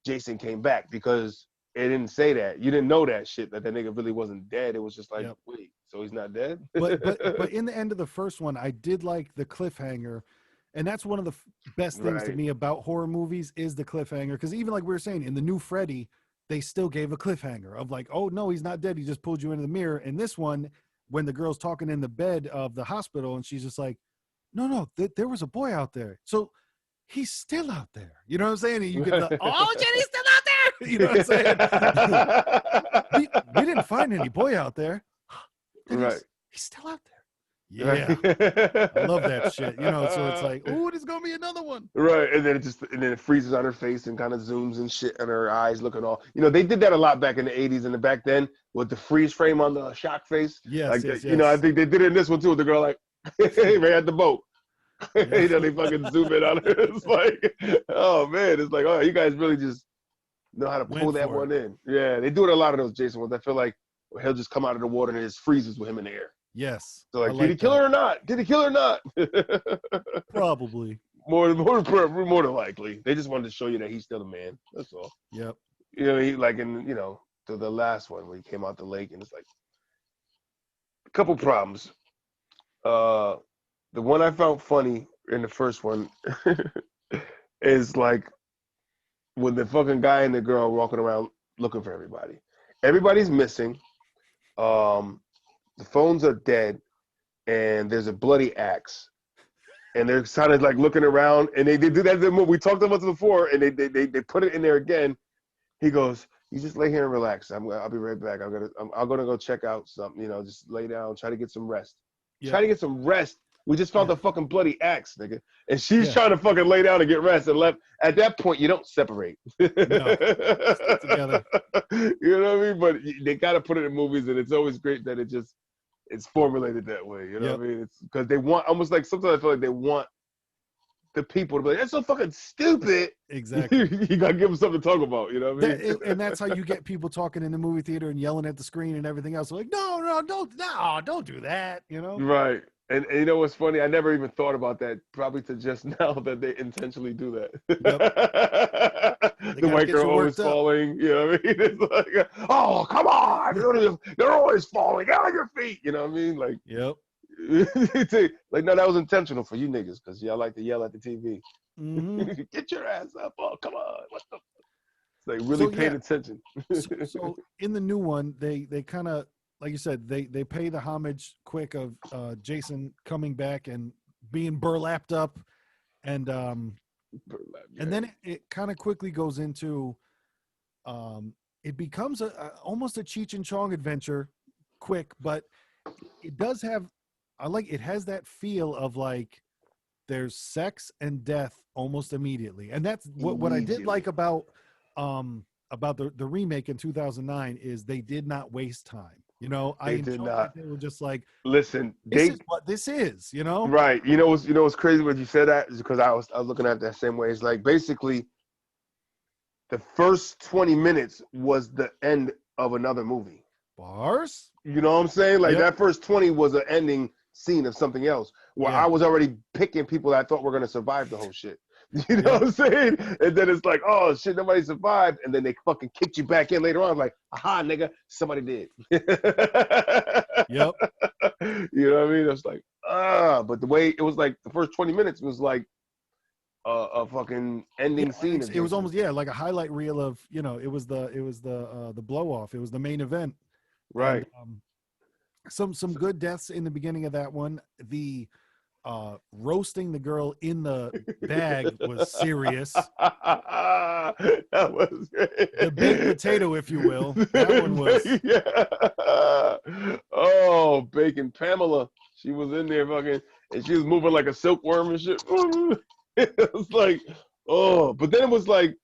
Jason came back because it didn't say that. You didn't know that shit, that nigga really wasn't dead. It was just like, wait, so he's not dead? but in the end of the first one, I did like the cliffhanger. And that's one of the best things to me about horror movies is the cliffhanger. Because even like we were saying, in the new Freddy, they still gave a cliffhanger of like, oh, no, he's not dead. He just pulled you into the mirror. And this one, when the girl's talking in the bed of the hospital and she's just like, no, there was a boy out there. So he's still out there. You know what I'm saying? And you get the, oh, shit, he's still out there. You know what I'm saying? we didn't find any boy out there. He's still out there. Yeah, I love that shit. So it's like, oh, there's gonna be another one. Right, and then it freezes on her face and kind of zooms and shit, and her eyes looking all. They did that a lot back in the '80s and back then with the freeze frame on the shock face. Yes. I think they did it in this one too. With the girl like, right at the boat. They fucking zoom in on her. It's like, oh man, it's like, oh, you guys really just know how to pull that one in. Yeah, they do it a lot of those Jason ones. I feel like he'll just come out of the water and it just freezes with him in the air. Yes. So like, did he kill her or not? Did he kill her or not? Probably. More than likely. They just wanted to show you that he's still a man. That's all. Yep. He like in the last one where he came out the lake and it's like a couple problems. The one I found funny in the first one is like when the fucking guy and the girl walking around looking for everybody. Everybody's missing. The phones are dead, and there's a bloody axe. And they're kind of like looking around, and they do that in the movie. We talked about this before, and they put it in there again. He goes, "You just lay here and relax. I'll be right back. I'm gonna go check out something. Just lay down, try to get some rest. Yep. Try to get some rest. We just found the fucking bloody axe, nigga." And she's Yeah. trying to fucking lay down and get rest and left. At that point, you don't separate. No, stick together. You know what I mean? But they gotta put it in movies, and it's always great that it's formulated that way. You know what I mean? It's because they want, almost like, sometimes I feel like they want the people to be like, "That's so fucking stupid." Exactly. You gotta give them something to talk about. You know what I mean? And that's how you get people talking in the movie theater and yelling at the screen and everything else. Like, no, don't do that. Right. And you know what's funny? I never even thought about that. Probably to just now that they intentionally do that. Yep. The white girl always falling. You know what I mean? It's like, oh, come on! They're always falling. Get on your feet. You know what I mean? Like, yep. Like, no, that was intentional for you niggas because y'all like to yell at the TV. Mm-hmm. Get your ass up! Oh, come on! What the? It's like really paying attention. So in the new one, they kind of, like you said, they pay the homage quick of Jason coming back and being burlapped up, and then it kind of quickly goes into it becomes almost a Cheech and Chong adventure, quick, but it does have, it has that feel of like there's sex and death almost immediately, and that's what I did like about the remake in 2009 is they did not waste time. I enjoyed that they were just like, listen, this is what this is, Right. What's crazy when you said that is because I was looking at it that same way. It's like basically the first 20 minutes was the end of another movie. Bars? You know what I'm saying? Like that first 20 was an ending scene of something else where I was already picking people that I thought were going to survive the whole shit. You know what I'm saying? And then it's like, oh shit, nobody survived. And then they fucking kicked you back in later on. Like, aha, nigga, somebody did. Yep. You know what I mean? It's like, but the way it was, like the first 20 minutes was like a fucking ending scene. It was almost like a highlight reel of, it was the blow off. It was the main event. Right. And, some good deaths in the beginning of that one. The roasting the girl in the bag was serious. That was great. The baked potato, if you will. That one was. Oh, bacon Pamela. She was in there fucking, and she was moving like a silkworm and shit. It was like, oh, but then it was like,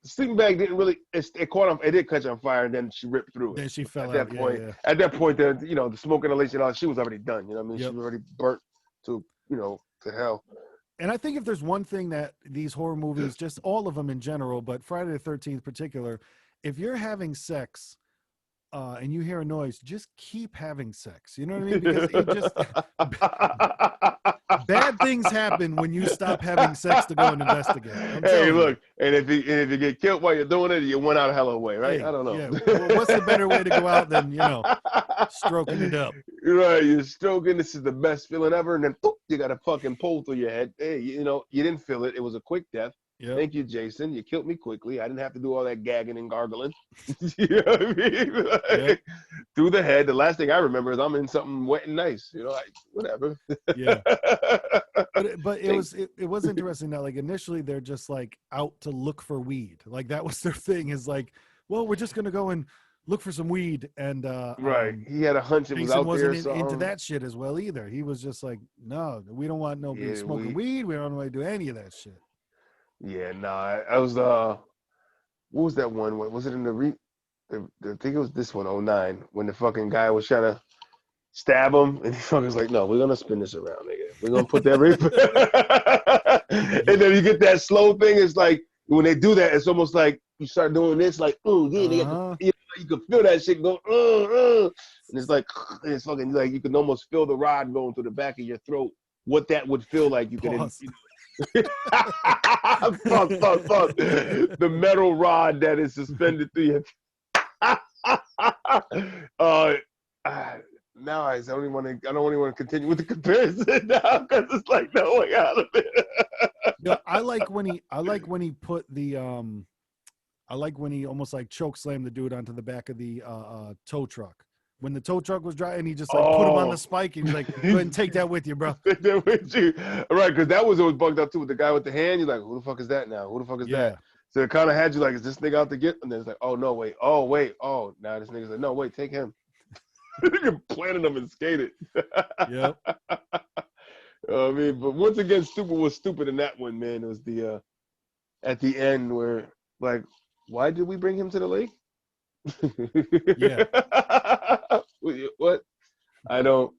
the sleeping bag didn't really, it caught on, it did catch on fire, and then she ripped through it. Then she fell at out. That point. At that point, the smoke inhalation, she was already done. You know what I mean? She was already burnt to hell. And I think if there's one thing that these horror movies, just all of them in general, but Friday the 13th in particular, if you're having sex and you hear a noise, just keep having sex. You know what I mean? Because it just bad things happen when you stop having sex to go and investigate. Hey, look, and if you get killed while you're doing it, you went out a hell of a way, right? I don't know. Yeah. Well, what's the better way to go out than stroking it up? Right, you're stroking. This is the best feeling ever, and then boop, you got a fucking pole through your head. Hey, you didn't feel it. It was a quick death. Yep. Thank you, Jason. You killed me quickly. I didn't have to do all that gagging and gargling. You know what I mean? Like, through the head. The last thing I remember is I'm in something wet and nice. Whatever. Yeah. But it was interesting that like initially they're just like out to look for weed. Like that was their thing. Is like, well, we're just gonna go and look for some weed. And right. He had a hunch it was out there. Wasn't into that shit as well either. He was just like, no, we don't want nobody smoking weed. We don't want to do any of that shit. Yeah, nah. I was what was that one? Was it in I think it was this one, 09, when the fucking guy was trying to stab him, and he fucking was like, "No, we're gonna spin this around, nigga. We're gonna put that and then you get that slow thing. It's like when they do that, it's almost like you start doing this, like, oh yeah, you can feel that shit go, and it's like, it's fucking like you can almost feel the rod going through the back of your throat. What that would feel like, you could. Fuck. The metal rod that is suspended through your. Now I don't want to continue with the comparison now because it's like no way out of it. I like when he put the I like when he almost like choke slammed the dude onto the back of the tow truck. when the tow truck was driving, and he just like put him on the spike, and he's like, "Go ahead and take that with you, bro." Take that with you, right? Because that was always bugged out too with the guy with the hand. You're like, "Who the fuck is that now? Who the fuck is that?" So it kind of had you like, "Is this nigga out to get?" And then it's like, "Oh no, wait, oh wait, oh now this nigga's like, no, wait, take him." Nigga planted him and skated. Yep. I mean, but once again, stupid was stupid in that one, man. It was the at the end where like, why did we bring him to the lake? Yeah. What? I don't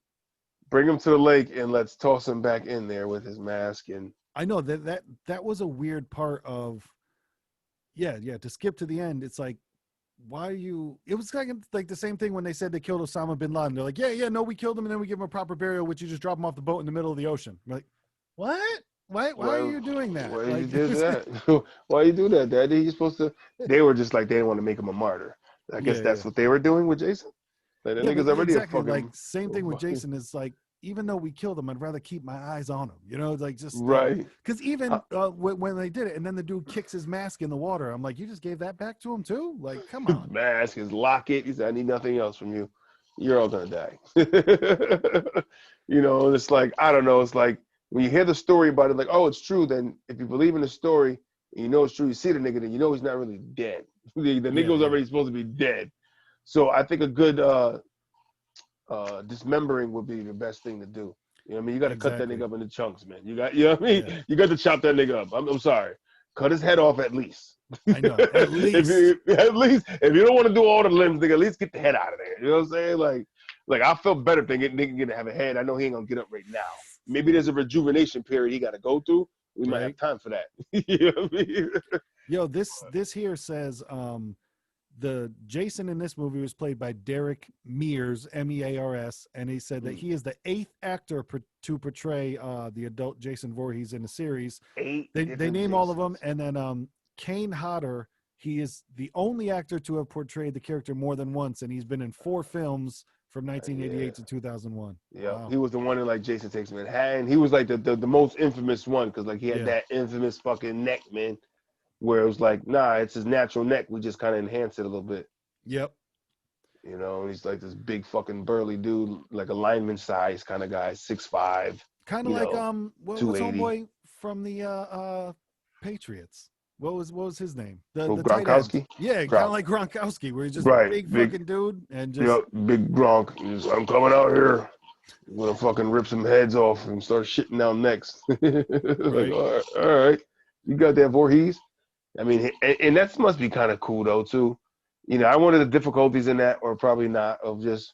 bring him to the lake and let's toss him back in there with his mask. And I know that was a weird part of. Yeah. To skip to the end, it's like, why are you? It was kind of like the same thing when they said they killed Osama bin Laden. They're like, yeah, no, we killed him, and then we give him a proper burial, which you just drop him off the boat in the middle of the ocean. We're like, what? Why are you doing that? Why like, you did that? Why you do that, Daddy? You're supposed to. They were just like they didn't want to make him a martyr. I guess that's what they were doing with Jason. Like, that nigga's already exactly. a fucking. Like same thing with Jason is like, even though we killed him, I'd rather keep my eyes on him. You know, like just right. Because even when they did it, and then the dude kicks his mask in the water, I'm like, you just gave that back to him too? Like, come on. His mask, his locket. He said, I need nothing else from you. You're all gonna die. You know, it's like I don't know. It's like when you hear the story about it, like, oh, it's true. Then if you believe in the story, and you know it's true, you see the nigga, then you know he's not really dead. The nigga was already supposed to be dead. So I think a good dismembering would be the best thing to do. You know what I mean? You got to cut that nigga up into chunks, man. You know what I mean? Yeah. You got to chop that nigga up. I'm sorry. Cut his head off at least. I know. At least. If you don't want to do all the limbs, nigga, at least get the head out of there. You know what I'm saying? Like I feel better thinking nigga gonna have a head. I know he ain't gonna get up right now. Maybe there's a rejuvenation period he got to go through. We might have time for that. You know what I mean? Yo, this here says the Jason in this movie was played by Derek Mears, Mears, and he said that he is the 8th actor to portray the adult Jason Voorhees in the series. They name all of them, and then Kane Hodder, he is the only actor to have portrayed the character more than once, and he's been in 4 films from 1988 to 2001. Yeah, wow. He was the one in like Jason Takes Manhattan. He was like the most infamous one because like he had that infamous fucking neck, man. Where it was like, nah, it's his natural neck. We just kind of enhance it a little bit. Yep. You know, he's like this big fucking burly dude, like a lineman size kind of guy, 6'5". Kind of like what's homeboy from the Patriots? What was his name? The Gronkowski. Yeah, kind of like Gronkowski, where he's just a big fucking dude and just big Gronk. I'm coming out here. I'm gonna fucking rip some heads off and start shitting down necks. Like, all right, you got that Voorhees. I mean, and that must be kind of cool though too. You know, I wonder the difficulties in that, or probably not, of just,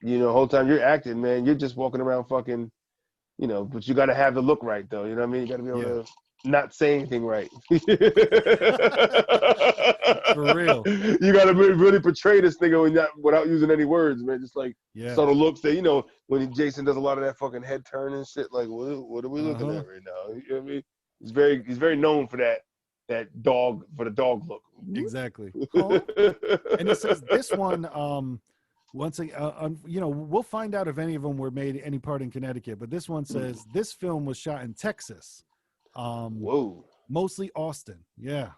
you know, the whole time you're acting, man, you're just walking around fucking, you know, but you got to have the look right though. You know what I mean? You got to be able to not say anything right. For real. You got to really portray this nigga without using any words, man. Just like subtle looks that, you know, when Jason does a lot of that fucking head turn and shit, like, what are we looking at right now? You know what I mean? He's very known for that dog, for the dog look. Exactly. And it says this one, once you know, we'll find out if any of them were made any part in Connecticut, but this one says this film was shot in Texas. Whoa. Mostly Austin. Yeah.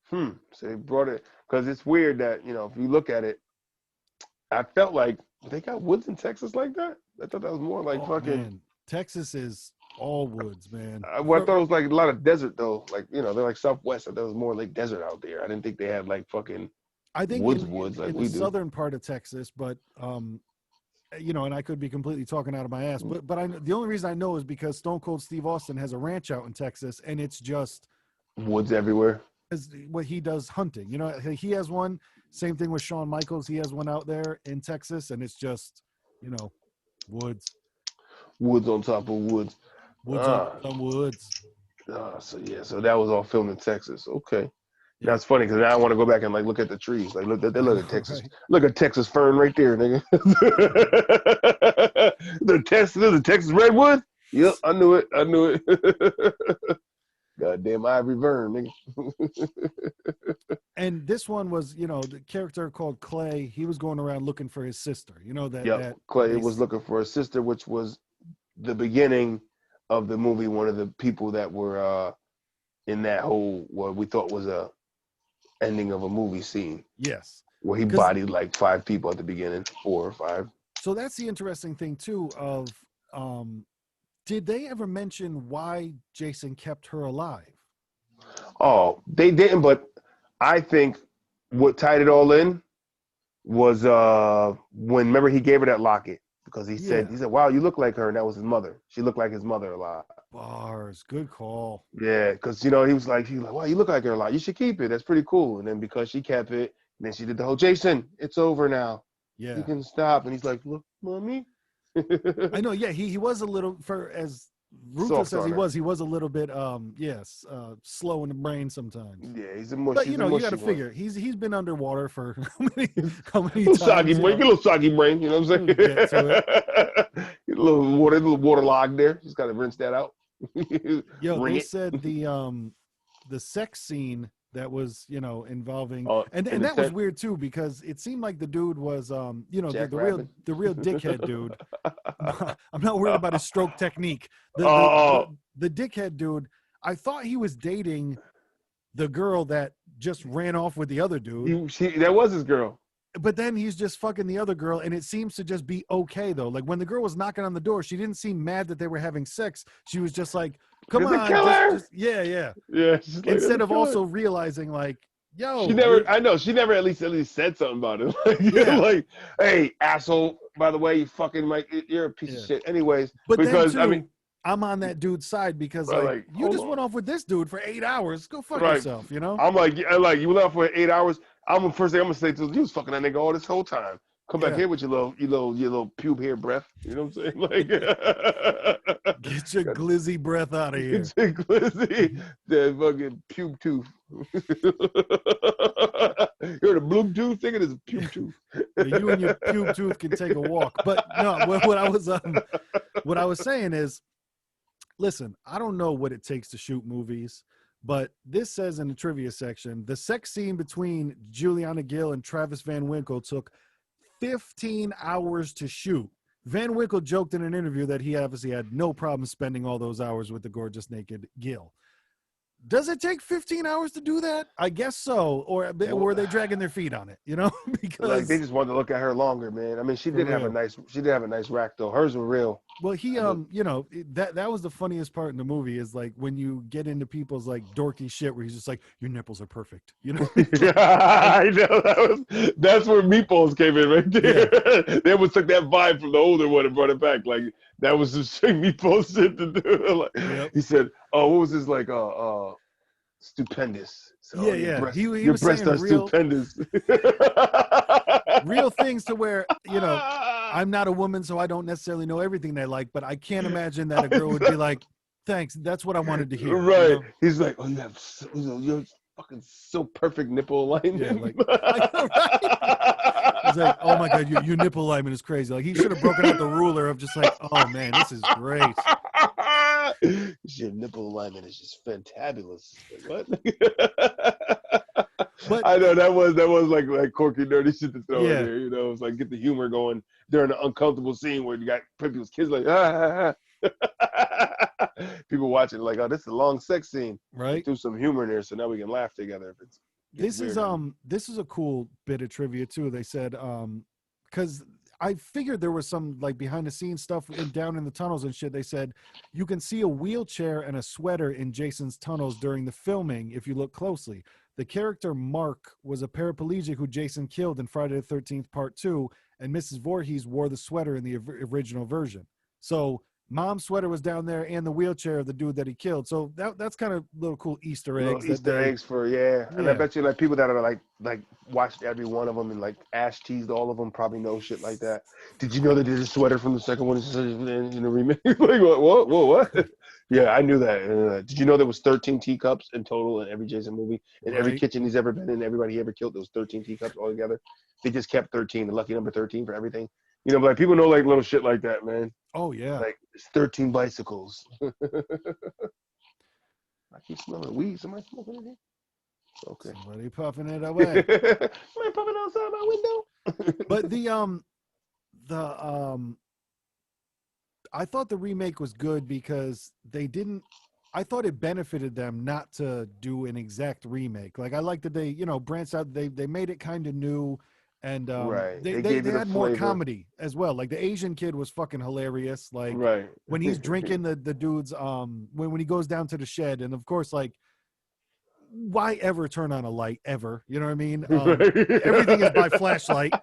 So they brought it because it's weird that, you know, if you look at it, I felt like they got woods in Texas like that. I thought that was more like fucking. Man. Texas is all woods, man. I thought it was like a lot of desert though. Like, you know, they're like Southwest. I thought it was more like desert out there. I didn't think they had like fucking. I think woods like in we the do. Southern part of Texas, but you know, and I could be completely talking out of my ass, but the only reason I know is because Stone Cold Steve Austin has a ranch out in Texas, and it's just woods everywhere. What he does hunting, you know, he has one. Same thing with Shawn Michaels. He has one out there in Texas, and it's just, you know, woods on top of woods. On woods. So that was all filmed in Texas. Okay. Yeah. That's funny because now I want to go back and like look at the trees. Like look at Texas. Right. Look at Texas fern right there, nigga. the Texas redwood. Yep, I knew it. Goddamn Ivory Vern, nigga. And this one was, you know, the character called Clay. He was going around looking for his sister. You know that. Yep. Clay was looking for his sister, which was the beginning of the movie. One of the people that were in that whole what we thought was a ending of a movie scene. Yes. Where he bodied like 5 people at the beginning, 4 or 5. So that's the interesting thing too. Of did they ever mention why Jason kept her alive? Oh, they didn't, but I think what tied it all in was when remember he gave her that locket because he said, wow, you look like her, and that was his mother. She looked like his mother a lot. Bars, good call. Yeah, because he was like, wow, you look like her a lot. You should keep it. That's pretty cool. And then because she kept it, and then she did the whole Jason, it's over now. Yeah, you can stop. And he's like, look, mommy. I know. Yeah, he was a little as ruthless as he was a little bit slow in the brain sometimes. Yeah, he's a mush. But you got to figure he's been underwater for how many times? Soggy brain, a little soggy brain. You know what I'm saying? Get to it. A little waterlogged there. Just got to rinse that out. They said the sex scene that was involving and that was weird too, because it seemed like the dude was the real dickhead dude. I'm not worried about his stroke technique. The dickhead dude, I thought he was dating the girl that just ran off with the other dude. That was his girl. But then he's just fucking the other girl, and it seems to just be okay though. Like when the girl was knocking on the door, she didn't seem mad that they were having sex. She was just like, "Come on, yeah." Instead of also realizing, like, yo, she never at least said something about it. Like, hey, asshole. By the way, you fucking you're a piece of shit. Anyways, but because then too, I'm on that dude's side because you just went off with this dude for 8 hours. Go fuck yourself, I'm like you went off for 8 hours. First thing I'm gonna say to you was fucking that nigga all this whole time. Come back here with your little pube hair breath. You know what I'm saying? Like, get your glizzy breath out of here. Get your glizzy, that fucking pube tooth. You're the Bluetooth thing. It is a pube tooth. You and your pube tooth can take a walk. But no, what I was saying is, listen, I don't know what it takes to shoot movies, but this says in the trivia section, the sex scene between Juliana Gill and Travis Van Winkle took 15 hours to shoot. Van Winkle joked in an interview that he obviously had no problem spending all those hours with the gorgeous naked Gill. Does it take 15 hours to do that? I guess so. Or were they dragging their feet on it? Because like they just wanted to look at her longer, man. I mean, she did have a nice rack though. Hers were real. Well, he that was the funniest part in the movie is like when you get into people's like dorky shit where he's just like, your nipples are perfect. I know that's where Meatballs came in right there. Yeah. They almost took that vibe from the older one and brought it back. Like that was the straight Meatballs shit to do. Like, he said, "Oh, what was this like? Stupendous." So, yeah. Your breasts are stupendous. Real things to where I'm not a woman, so I don't necessarily know everything they like, but I can't imagine that a girl would be like, "Thanks, that's what I wanted to hear." Right? He's like, "Oh, you're fucking so perfect nipple alignment." Yeah, like, I know, right? He's like, "Oh my god, your nipple alignment is crazy." Like he should have broken out the ruler of just like, "Oh man, this is great." Your nipple alignment is just fantabulous. What? But I know that was like quirky, nerdy shit to throw in there. It was like get the humor going during an uncomfortable scene where you got people's kids like, people watching like, oh, this is a long sex scene. Right. Do some humor in there so now we can laugh together. If it's this is a cool bit of trivia too. They said because I figured there was some like behind the scenes stuff down in the tunnels and shit. They said you can see a wheelchair and a sweater in Jason's tunnels during the filming if you look closely. The character Mark was a paraplegic who Jason killed in Friday the 13th Part 2, and Mrs. Voorhees wore the sweater in the original version. So Mom's sweater was down there and the wheelchair of the dude that he killed. So that's kind of little cool Easter eggs. Eggs for And I bet you like people that are like watched every one of them and like ash teased all of them probably know shit like that. Did you know they did a sweater from the second one in the remake? Like what? Yeah, I knew that. Did you know there was 13 teacups in total in every Jason movie? In every kitchen he's ever been in, everybody he ever killed, there was 13 teacups all together. They just kept 13, the lucky number 13 for everything. But like people know like little shit like that, man. Oh yeah. Like it's 13 bicycles. I keep smelling weed. Somebody smoking in here? Okay. Somebody puffing it away. Somebody puffing outside my window. But I thought the remake was good because they didn't I thought it benefited them not to do an exact remake. Like I like that they, branched out. They made it kind of new, and Right. they They they gave they it a had more flavor. comedy as well. Like the Asian kid was fucking hilarious. Like Right. when he's drinking the dude's when he goes down to the shed, and of course like why ever turn on a light ever? You know what I mean? Everything is by flashlight.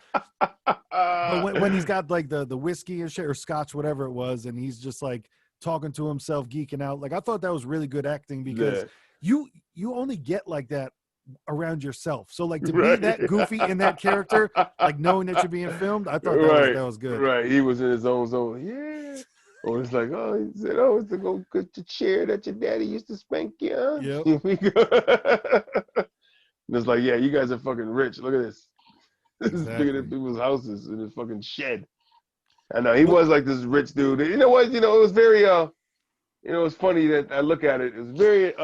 But when he's got like the whiskey and shit or scotch, whatever it was, and he's just like talking to himself, geeking out. Like I thought that was really good acting because Yeah. you only get like that around yourself. So like to be Right. that goofy in that character, like knowing that you're being filmed, I thought Right. that was good. Right. He was in his own zone. Yeah. Or it's like, oh, he said, oh, it's to go get the chair that your daddy used to spank you on. Yep. Here we go. And it's like, yeah, you guys are fucking rich. Look at this. This is bigger than Exactly. people's houses in his fucking shed. I know he was like this rich dude. You know what? You know, it was very it's funny that I look at it. It was very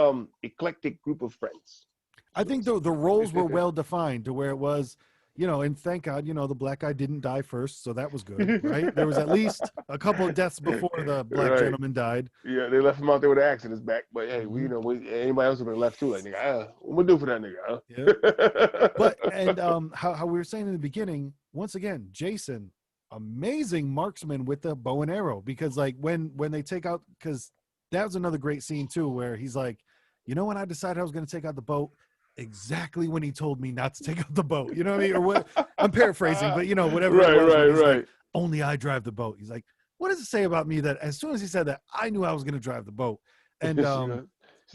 eclectic group of friends. I think the roles were well defined to where it was, and thank God, the black guy didn't die first, so that was good, right? There was at least a couple of deaths before the black Right. gentleman died. Yeah, they left him out there with an axe in his back. But hey, Mhm. anybody else would have left too. Like, nigga, what we do for that nigga? Huh? Yeah. But and how we were saying in the beginning, once again, Jason, amazing marksman with the bow and arrow, because like when they take out, because that was another great scene too, where he's like, when I decided I was going to take out the boat, exactly when he told me not to take out the boat. You know what I mean? Or what? I'm paraphrasing, but whatever it was, when he's like, only I drive the boat. He's like, what does it say about me that as soon as he said that, I knew I was going to drive the boat? And she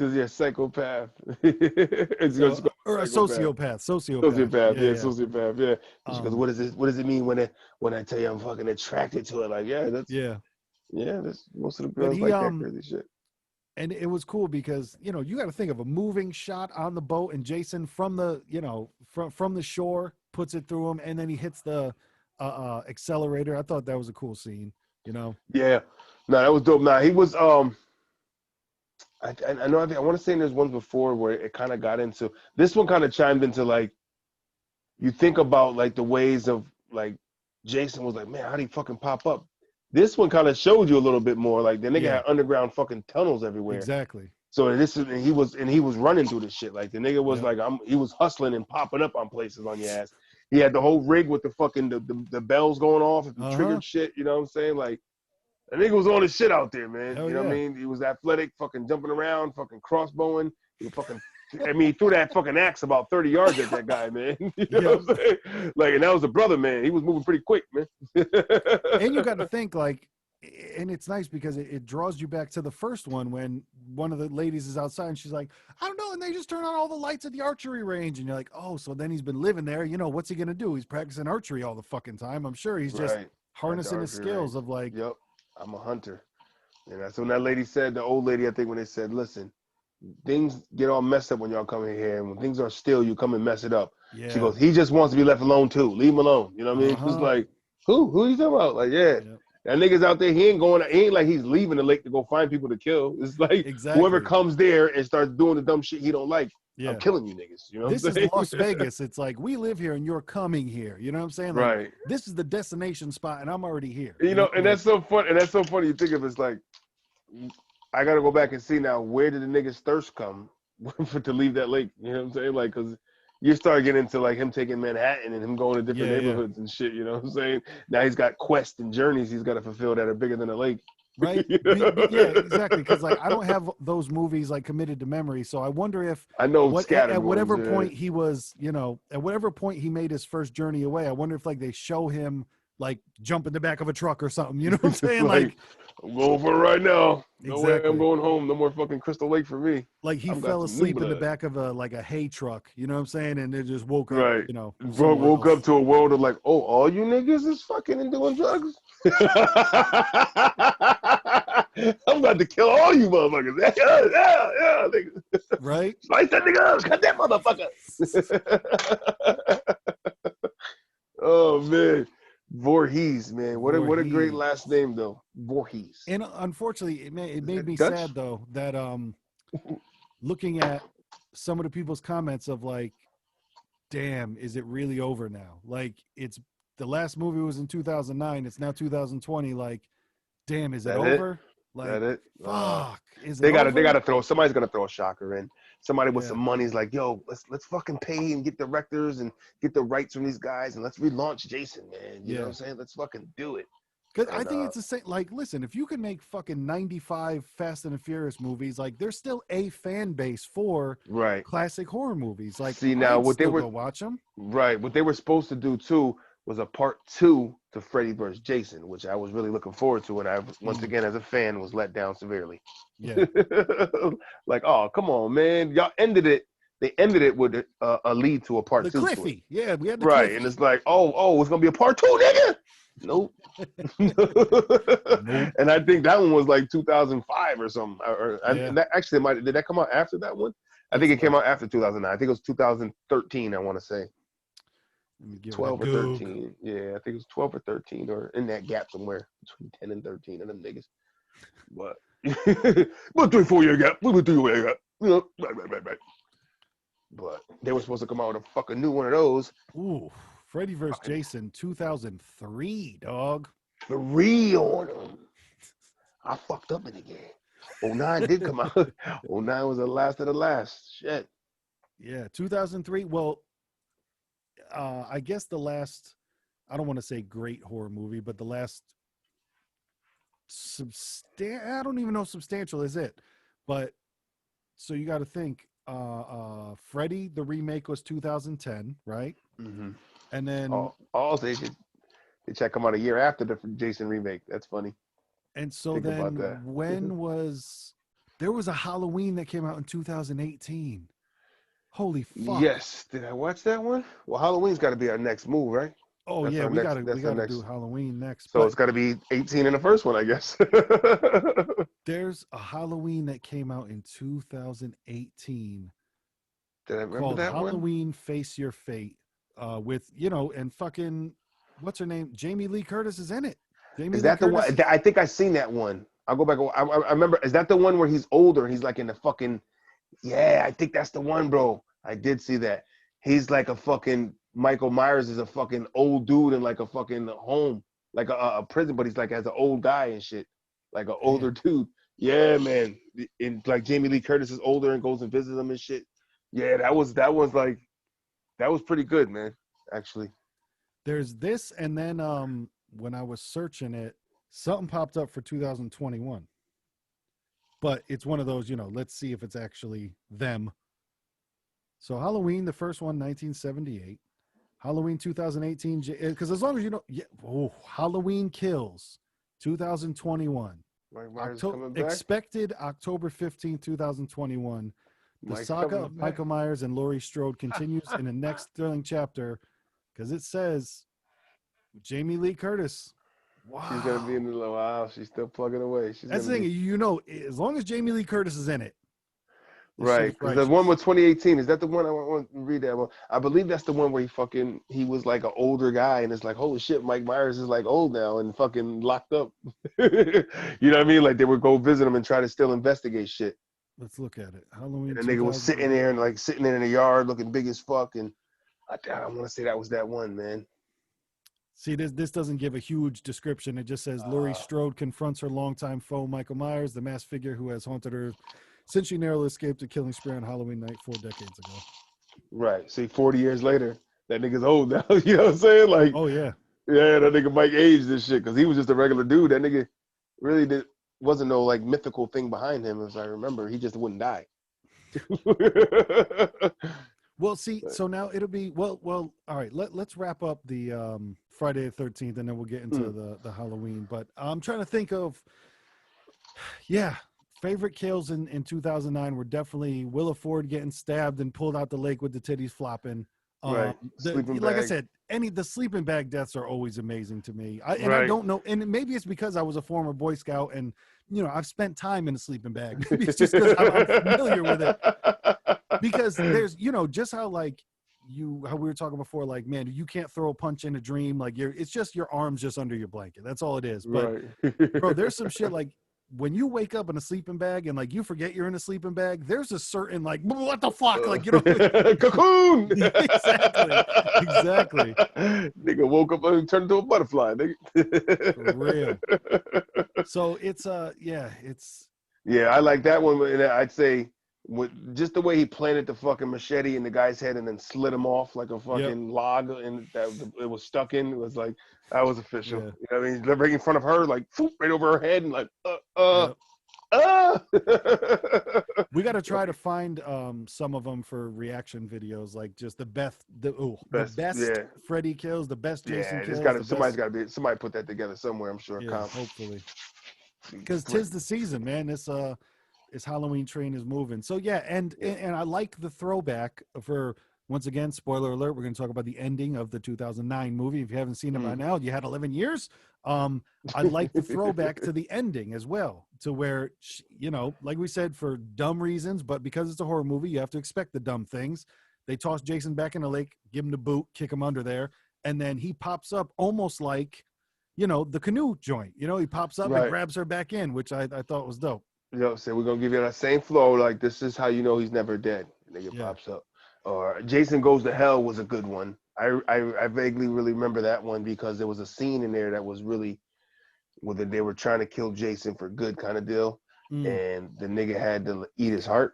says, yeah, psychopath. It's or a sociopath. Sociopath, Yeah, yeah, yeah. sociopath, yeah. And she goes, what does it mean when I tell you I'm fucking attracted to it? Like, that's most of the But girls like that crazy shit. and it was cool because you got to think of a moving shot on the boat, and Jason from the from the shore puts it through him, and then he hits the accelerator. I thought that was a cool scene. Yeah, no, that was dope. Nah, he was I know I want to say there's ones before where it kind of got into this one, kind of chimed into like you think about like the ways of like Jason was like, man, how would he fucking pop up? This one kind of showed you a little bit more. Like the nigga had underground fucking tunnels everywhere. Exactly. So he was running through this shit. Like the nigga was he was hustling and popping up on places on your ass. He had the whole rig with the fucking the bells going off and the triggered shit. You know what I'm saying? Like the nigga was on his shit out there, man. Hell you know yeah. what I mean? He was athletic, fucking jumping around, fucking crossbowing. He fucking he threw that fucking axe about 30 yards at that guy, man. You know what I'm saying? Like, and that was a brother, man. He was moving pretty quick, man. And you got to think like, and it's nice because it draws you back to the first one when one of the ladies is outside and she's like, I don't know, and they just turn on all the lights at the archery range, and you're like, oh, so then he's been living there. What's he gonna do? He's practicing archery all the fucking time. I'm sure he's just harnessing his skills of like, yep, I'm a hunter. And that's when that lady said, the old lady, I think, when they said, listen, things get all messed up when y'all come in here, and when things are still, you come and mess it up. yeah. She goes, he just wants to be left alone too. Leave him alone. You know what I mean? It was like, who are you talking about? Like, yeah. That nigga's out there. He ain't like he's leaving the lake to go find people to kill. It's like whoever comes there and starts doing the dumb shit he don't like, I'm killing you niggas. You know what I'm saying? This is Las Vegas. It's like, we live here and you're coming here. You know what I'm saying? Like, right. This is the destination spot and I'm already here. You know, and that's so fun. And that's so funny. You think of it, it's like, I got to go back and see now, where did the nigga's thirst come to leave that lake? You know what I'm saying? Like, because you start getting into like him taking Manhattan and him going to different neighborhoods and shit. You know what I'm saying? Now he's got quests and journeys he's got to fulfill that are bigger than a lake. Right? Yeah, exactly. Because like I don't have those movies like committed to memory, so I wonder if I know at whatever point he was, at whatever point he made his first journey away, I wonder if like they show him like jump in the back of a truck or something. You know what I'm saying? like I'm going for it right now. No way exactly. I'm going home. No more fucking Crystal Lake for me. Like he fell asleep in the back of a hay truck. You know what I'm saying? And it just woke up. Right. Woke up to a world of like, oh, all you niggas is fucking and doing drugs. I'm about to kill all you motherfuckers. Yeah, nigga. Right? Slice that nigga up. Cut that motherfucker. Oh man. Voorhees, man. What a great last name though. Voorhees. And unfortunately, it made me sad though that looking at some of the people's comments of like, damn, is it really over now? Like, it's the last movie was in 2009. It's now 2020. Like, damn, is it over? Like, that it? fuck. Is it They over? gotta throw. Somebody's gonna throw a shocker in. Somebody with Yeah. some money's like, yo, let's fucking pay and get directors and get the rights from these guys and let's relaunch Jason, man. You know what I'm saying? Let's fucking do it. Because I And think it's the same. Like, listen, if you can make fucking 95 Fast and the Furious movies, like, there's still a fan base for right. classic horror movies. Like, See now I'd what they still were go watch them. right, what they were supposed to do too was a part 2 to Freddy vs. Jason, which I was really looking forward to, and I once again as a fan was let down severely. Yeah. Like, oh come on, man, y'all ended it. They ended it with a lead to a part The 2 to it. Cliffy. Yeah, we had the Right, Cliffy. and it's like, oh, it's gonna be a part 2, nigga. Nope. Nope. And I think that one was like 2005 or something. Yeah. That actually did that come out after that one? I think it came out after 2009. I think it was 2013. I want to say Let me give 12 it or a Goog. 13. Yeah, I think it was 12 or 13, or in that gap somewhere between 10 and 13 of them niggas. But 3-4 year gap, 3-4 year gap. You know, right. But they were supposed to come out with a fucking new one of those. Ooh, Freddy vs. Jason, 2003, dog. 3 on them. I fucked up in the game. 09 did come out. 09 was the last of the last. Shit. Yeah, 2003. Well, I guess the last, I don't want to say great horror movie, but the last I don't even know if substantial is it. But so you got to think, Freddy, the remake was 2010, right? Mm-hmm. And then they check come out a year after the Jason remake. That's funny. And so Think then about that. when there was a Halloween that came out in 2018. Holy fuck. Yes. Did I watch that one? Well, Halloween's got to be our next move, right? Oh that's yeah, we gotta next. do Halloween next. So but it's got to be 18 in the first one, I guess. there's a Halloween that came out in 2018 Did I remember called that Halloween one? Face Your Fate, with and fucking what's her name? Jamie Lee Curtis is in it. Is that the one? I think I seen that one. I'll go back. I remember. Is that the one where he's older? He's like in the fucking. Yeah, I think that's the one, bro. I did see that. He's like a fucking Michael Myers is a fucking old dude in like a fucking home, like a prison, but he's like as an old guy and shit, like an older dude. Yeah, man. And like Jamie Lee Curtis is older and goes and visits him and shit. Yeah, that was pretty good, man. Actually. There's this, and then when I was searching it, something popped up for 2021. But it's one of those, let's see if it's actually them. So Halloween, the first one, 1978. Halloween 2018, because as long as you know, Halloween Kills, 2021. Expected October 15th, 2021. The saga of Michael Myers and Laurie Strode continues in the next thrilling chapter, because it says Jamie Lee Curtis. Wow. She's going to be in the wow. She's still plugging away. That's the thing, as long as Jamie Lee Curtis is in it. Right. Because the one with 2018, is that the one I want to read that one? I believe that's the one where he was like an older guy and it's like, holy shit, Mike Myers is like old now and fucking locked up. You know what I mean? Like they would go visit him and try to still investigate shit. Let's look at it. Halloween. And the nigga was sitting there and like sitting in the yard looking big as fuck. And I want to say that was that one, man. See, this doesn't give a huge description. It just says Laurie Strode confronts her longtime foe, Michael Myers, the masked figure who has haunted her since she narrowly escaped a killing spree on Halloween night 4 decades ago. Right. See, 40 years later, that nigga's old now. You know what I'm saying? Like, oh, yeah. Yeah, that nigga Mike aged this shit because he was just a regular dude. That nigga really wasn't no like mythical thing behind him, as I remember. He just wouldn't die. Well, see, so now it'll be well. All right, let's wrap up the Friday the 13th, and then we'll get into the Halloween. But I'm trying to think of, favorite kills in 2009 were definitely Willa Ford getting stabbed and pulled out the lake with the titties flopping. Right. Like I said, the sleeping bag deaths are always amazing to me. I don't know, and maybe it's because I was a former Boy Scout and I've spent time in a sleeping bag. Maybe it's just because I'm familiar with it. Because there's just how how we were talking before, like, man, you can't throw a punch in a dream, like it's just your arms just under your blanket. That's all it is. But bro, there's some shit like when you wake up in a sleeping bag and like you forget you're in a sleeping bag, there's a certain like what the fuck, like you know, cocoon. exactly. Nigga woke up and turned into a butterfly. Nigga. For real. So it's yeah, I like that one, and I'd say with just the way he planted the fucking machete in the guy's head and then slid him off like a fucking log, and that it was stuck in. It was like that was official. Yeah. You know what I mean? Right in front of her, like right over her head, and like We got to try to find some of them for reaction videos, like just the best Freddy kills, the best Jason kills. Somebody put that together somewhere. I'm sure. Yeah, hopefully. Because 'tis the season, man. This Halloween train is moving. So yeah, and I like the throwback for, once again, spoiler alert, we're going to talk about the ending of the 2009 movie. If you haven't seen it by now, you had 11 years. I like the throwback to the ending as well, to where, you know, like we said, for dumb reasons, but because it's a horror movie, you have to expect the dumb things. They toss Jason back in the lake, give him the boot, kick him under there, and then he pops up almost like, you know, the canoe joint. You know, he pops up and grabs her back in, which I thought was dope. So we're gonna give you that same flow. Like, this is how you know he's never dead. And nigga pops up. Or Jason Goes to Hell was a good one. I vaguely really remember that one because there was a scene in there that was really, whether they were trying to kill Jason for good kind of deal, and the nigga had to eat his heart.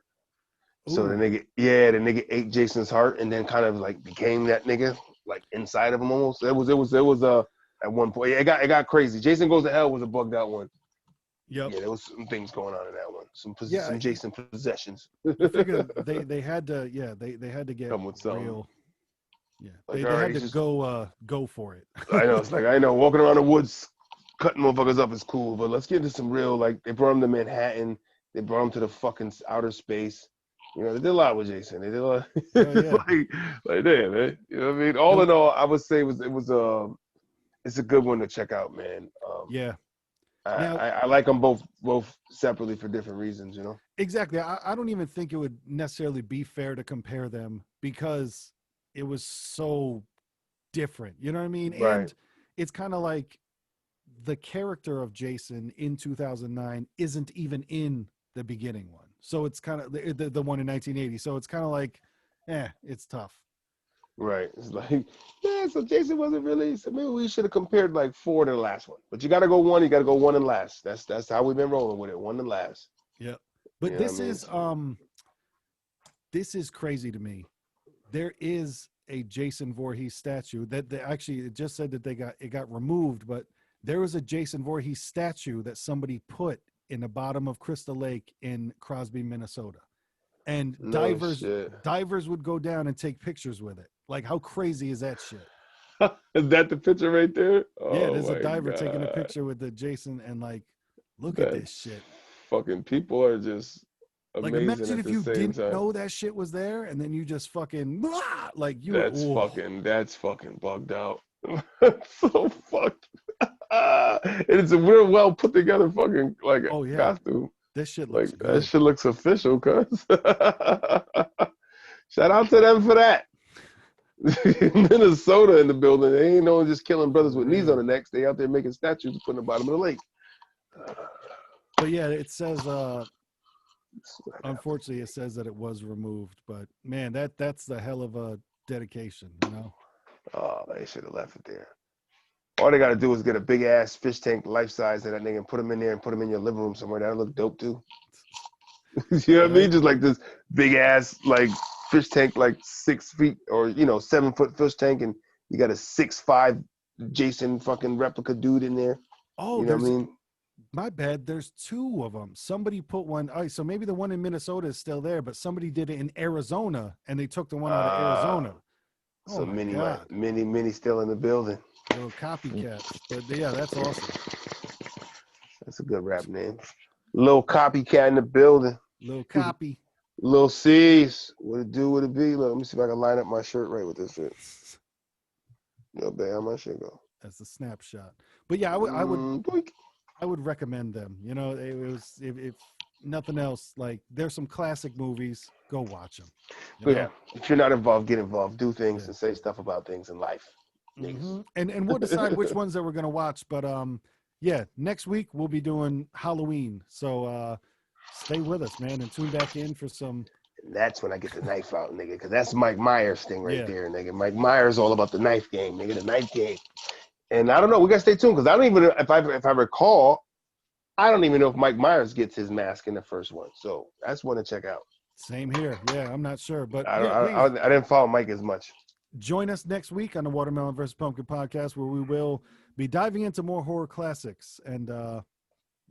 So the nigga ate Jason's heart and then kind of like became that nigga, like inside of him almost. It was at one point it got crazy. Jason Goes to Hell was a bugged out one. Yep. Yeah, there was some things going on in that one. Some Jason possessions. I figured they had to they had to get come with something. real. Yeah, like, they had to go for it. I know, it's like, I know walking around the woods cutting motherfuckers up is cool, but let's get into some real, like, they brought him to Manhattan, they brought him to the fucking outer space. You know, they did a lot with Jason. They did a lot. like damn, man. You know what I mean? All in all, I would say it's a good one to check out, man. I like them both separately for different reasons, you know? Exactly. I don't even think it would necessarily be fair to compare them because it was so different. You know what I mean? Right. And it's kind of like the character of Jason in 2009 isn't even in the beginning one. So it's kind of the one in 1980. So it's kind of like, it's tough. Right. It's like, so Jason wasn't really, so maybe we should have compared like 4 to the last one. But you got to go one and last. That's how we've been rolling with it, 1 and last. Yeah. But this is crazy to me. There is a Jason Voorhees statue that actually, it just said that it got removed, but there was a Jason Voorhees statue that somebody put in the bottom of Crystal Lake in Crosby, Minnesota. And divers would go down and take pictures with it. Like, how crazy is that shit? Is that the picture right there? Yeah, there's a diver taking a picture with the Jason and like, look at this shit. Fucking people are just amazing. Like, imagine if you didn't know that shit was there and then you just fucking like you. That's fucking bugged out. So fucked. It's a real well put together fucking like costume. This shit looks like good. That shit looks official, cuz. Shout out to them for that. Minnesota in the building. They ain't no just killing brothers with knees on the necks. They out there making statues to put in the bottom of the lake. But yeah, it says unfortunately it says that it was removed. But man, that's the hell of a dedication, you know? Oh, they should have left it there. All they got to do is get a big ass fish tank life size of that nigga and put them in there and put them in your living room somewhere. That'll look dope too. You know what I mean? Just like this big ass like fish tank, like 6 feet or 7 foot fish tank, and you got a 6'5" Jason fucking replica dude in there. Oh, you know what I mean? My bad. There's 2 of them. Somebody put one. All right, so maybe the one in Minnesota is still there, but somebody did it in Arizona, and they took the one out of Arizona. So mini still in the building. Little copycats. But yeah, that's awesome. That's a good rap name. Little copycat in the building. Little copy. Little C's. What it do, what it be? Look, let me see if I can line up my shirt right with this shit. Yo, babe, how my shit go? That's a snapshot. But yeah, I would recommend them. You know, it was if nothing else, like there's some classic movies. Go watch them. Yeah, if you're not involved, get involved. Do things and say stuff about things in life. Mm-hmm. And we'll decide which ones that we're gonna watch. But yeah, next week we'll be doing Halloween. So stay with us, man, and tune back in for some. And that's when I get the knife out, nigga, because that's Mike Myers thing right Yeah. there, nigga. Mike Myers all about the knife game, nigga, the knife game. And I don't know, we gotta stay tuned because I don't even if I recall, I don't even know if Mike Myers gets his mask in the first one. So that's one to check out. Same here. Yeah, I'm not sure, but I yeah, please I didn't follow Mike as much. join us next week on the Watermelon versus Pumpkin podcast, where we will be diving into more horror classics. And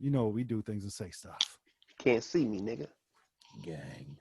you know, we do things and say stuff. Can't see me, nigga. Gang.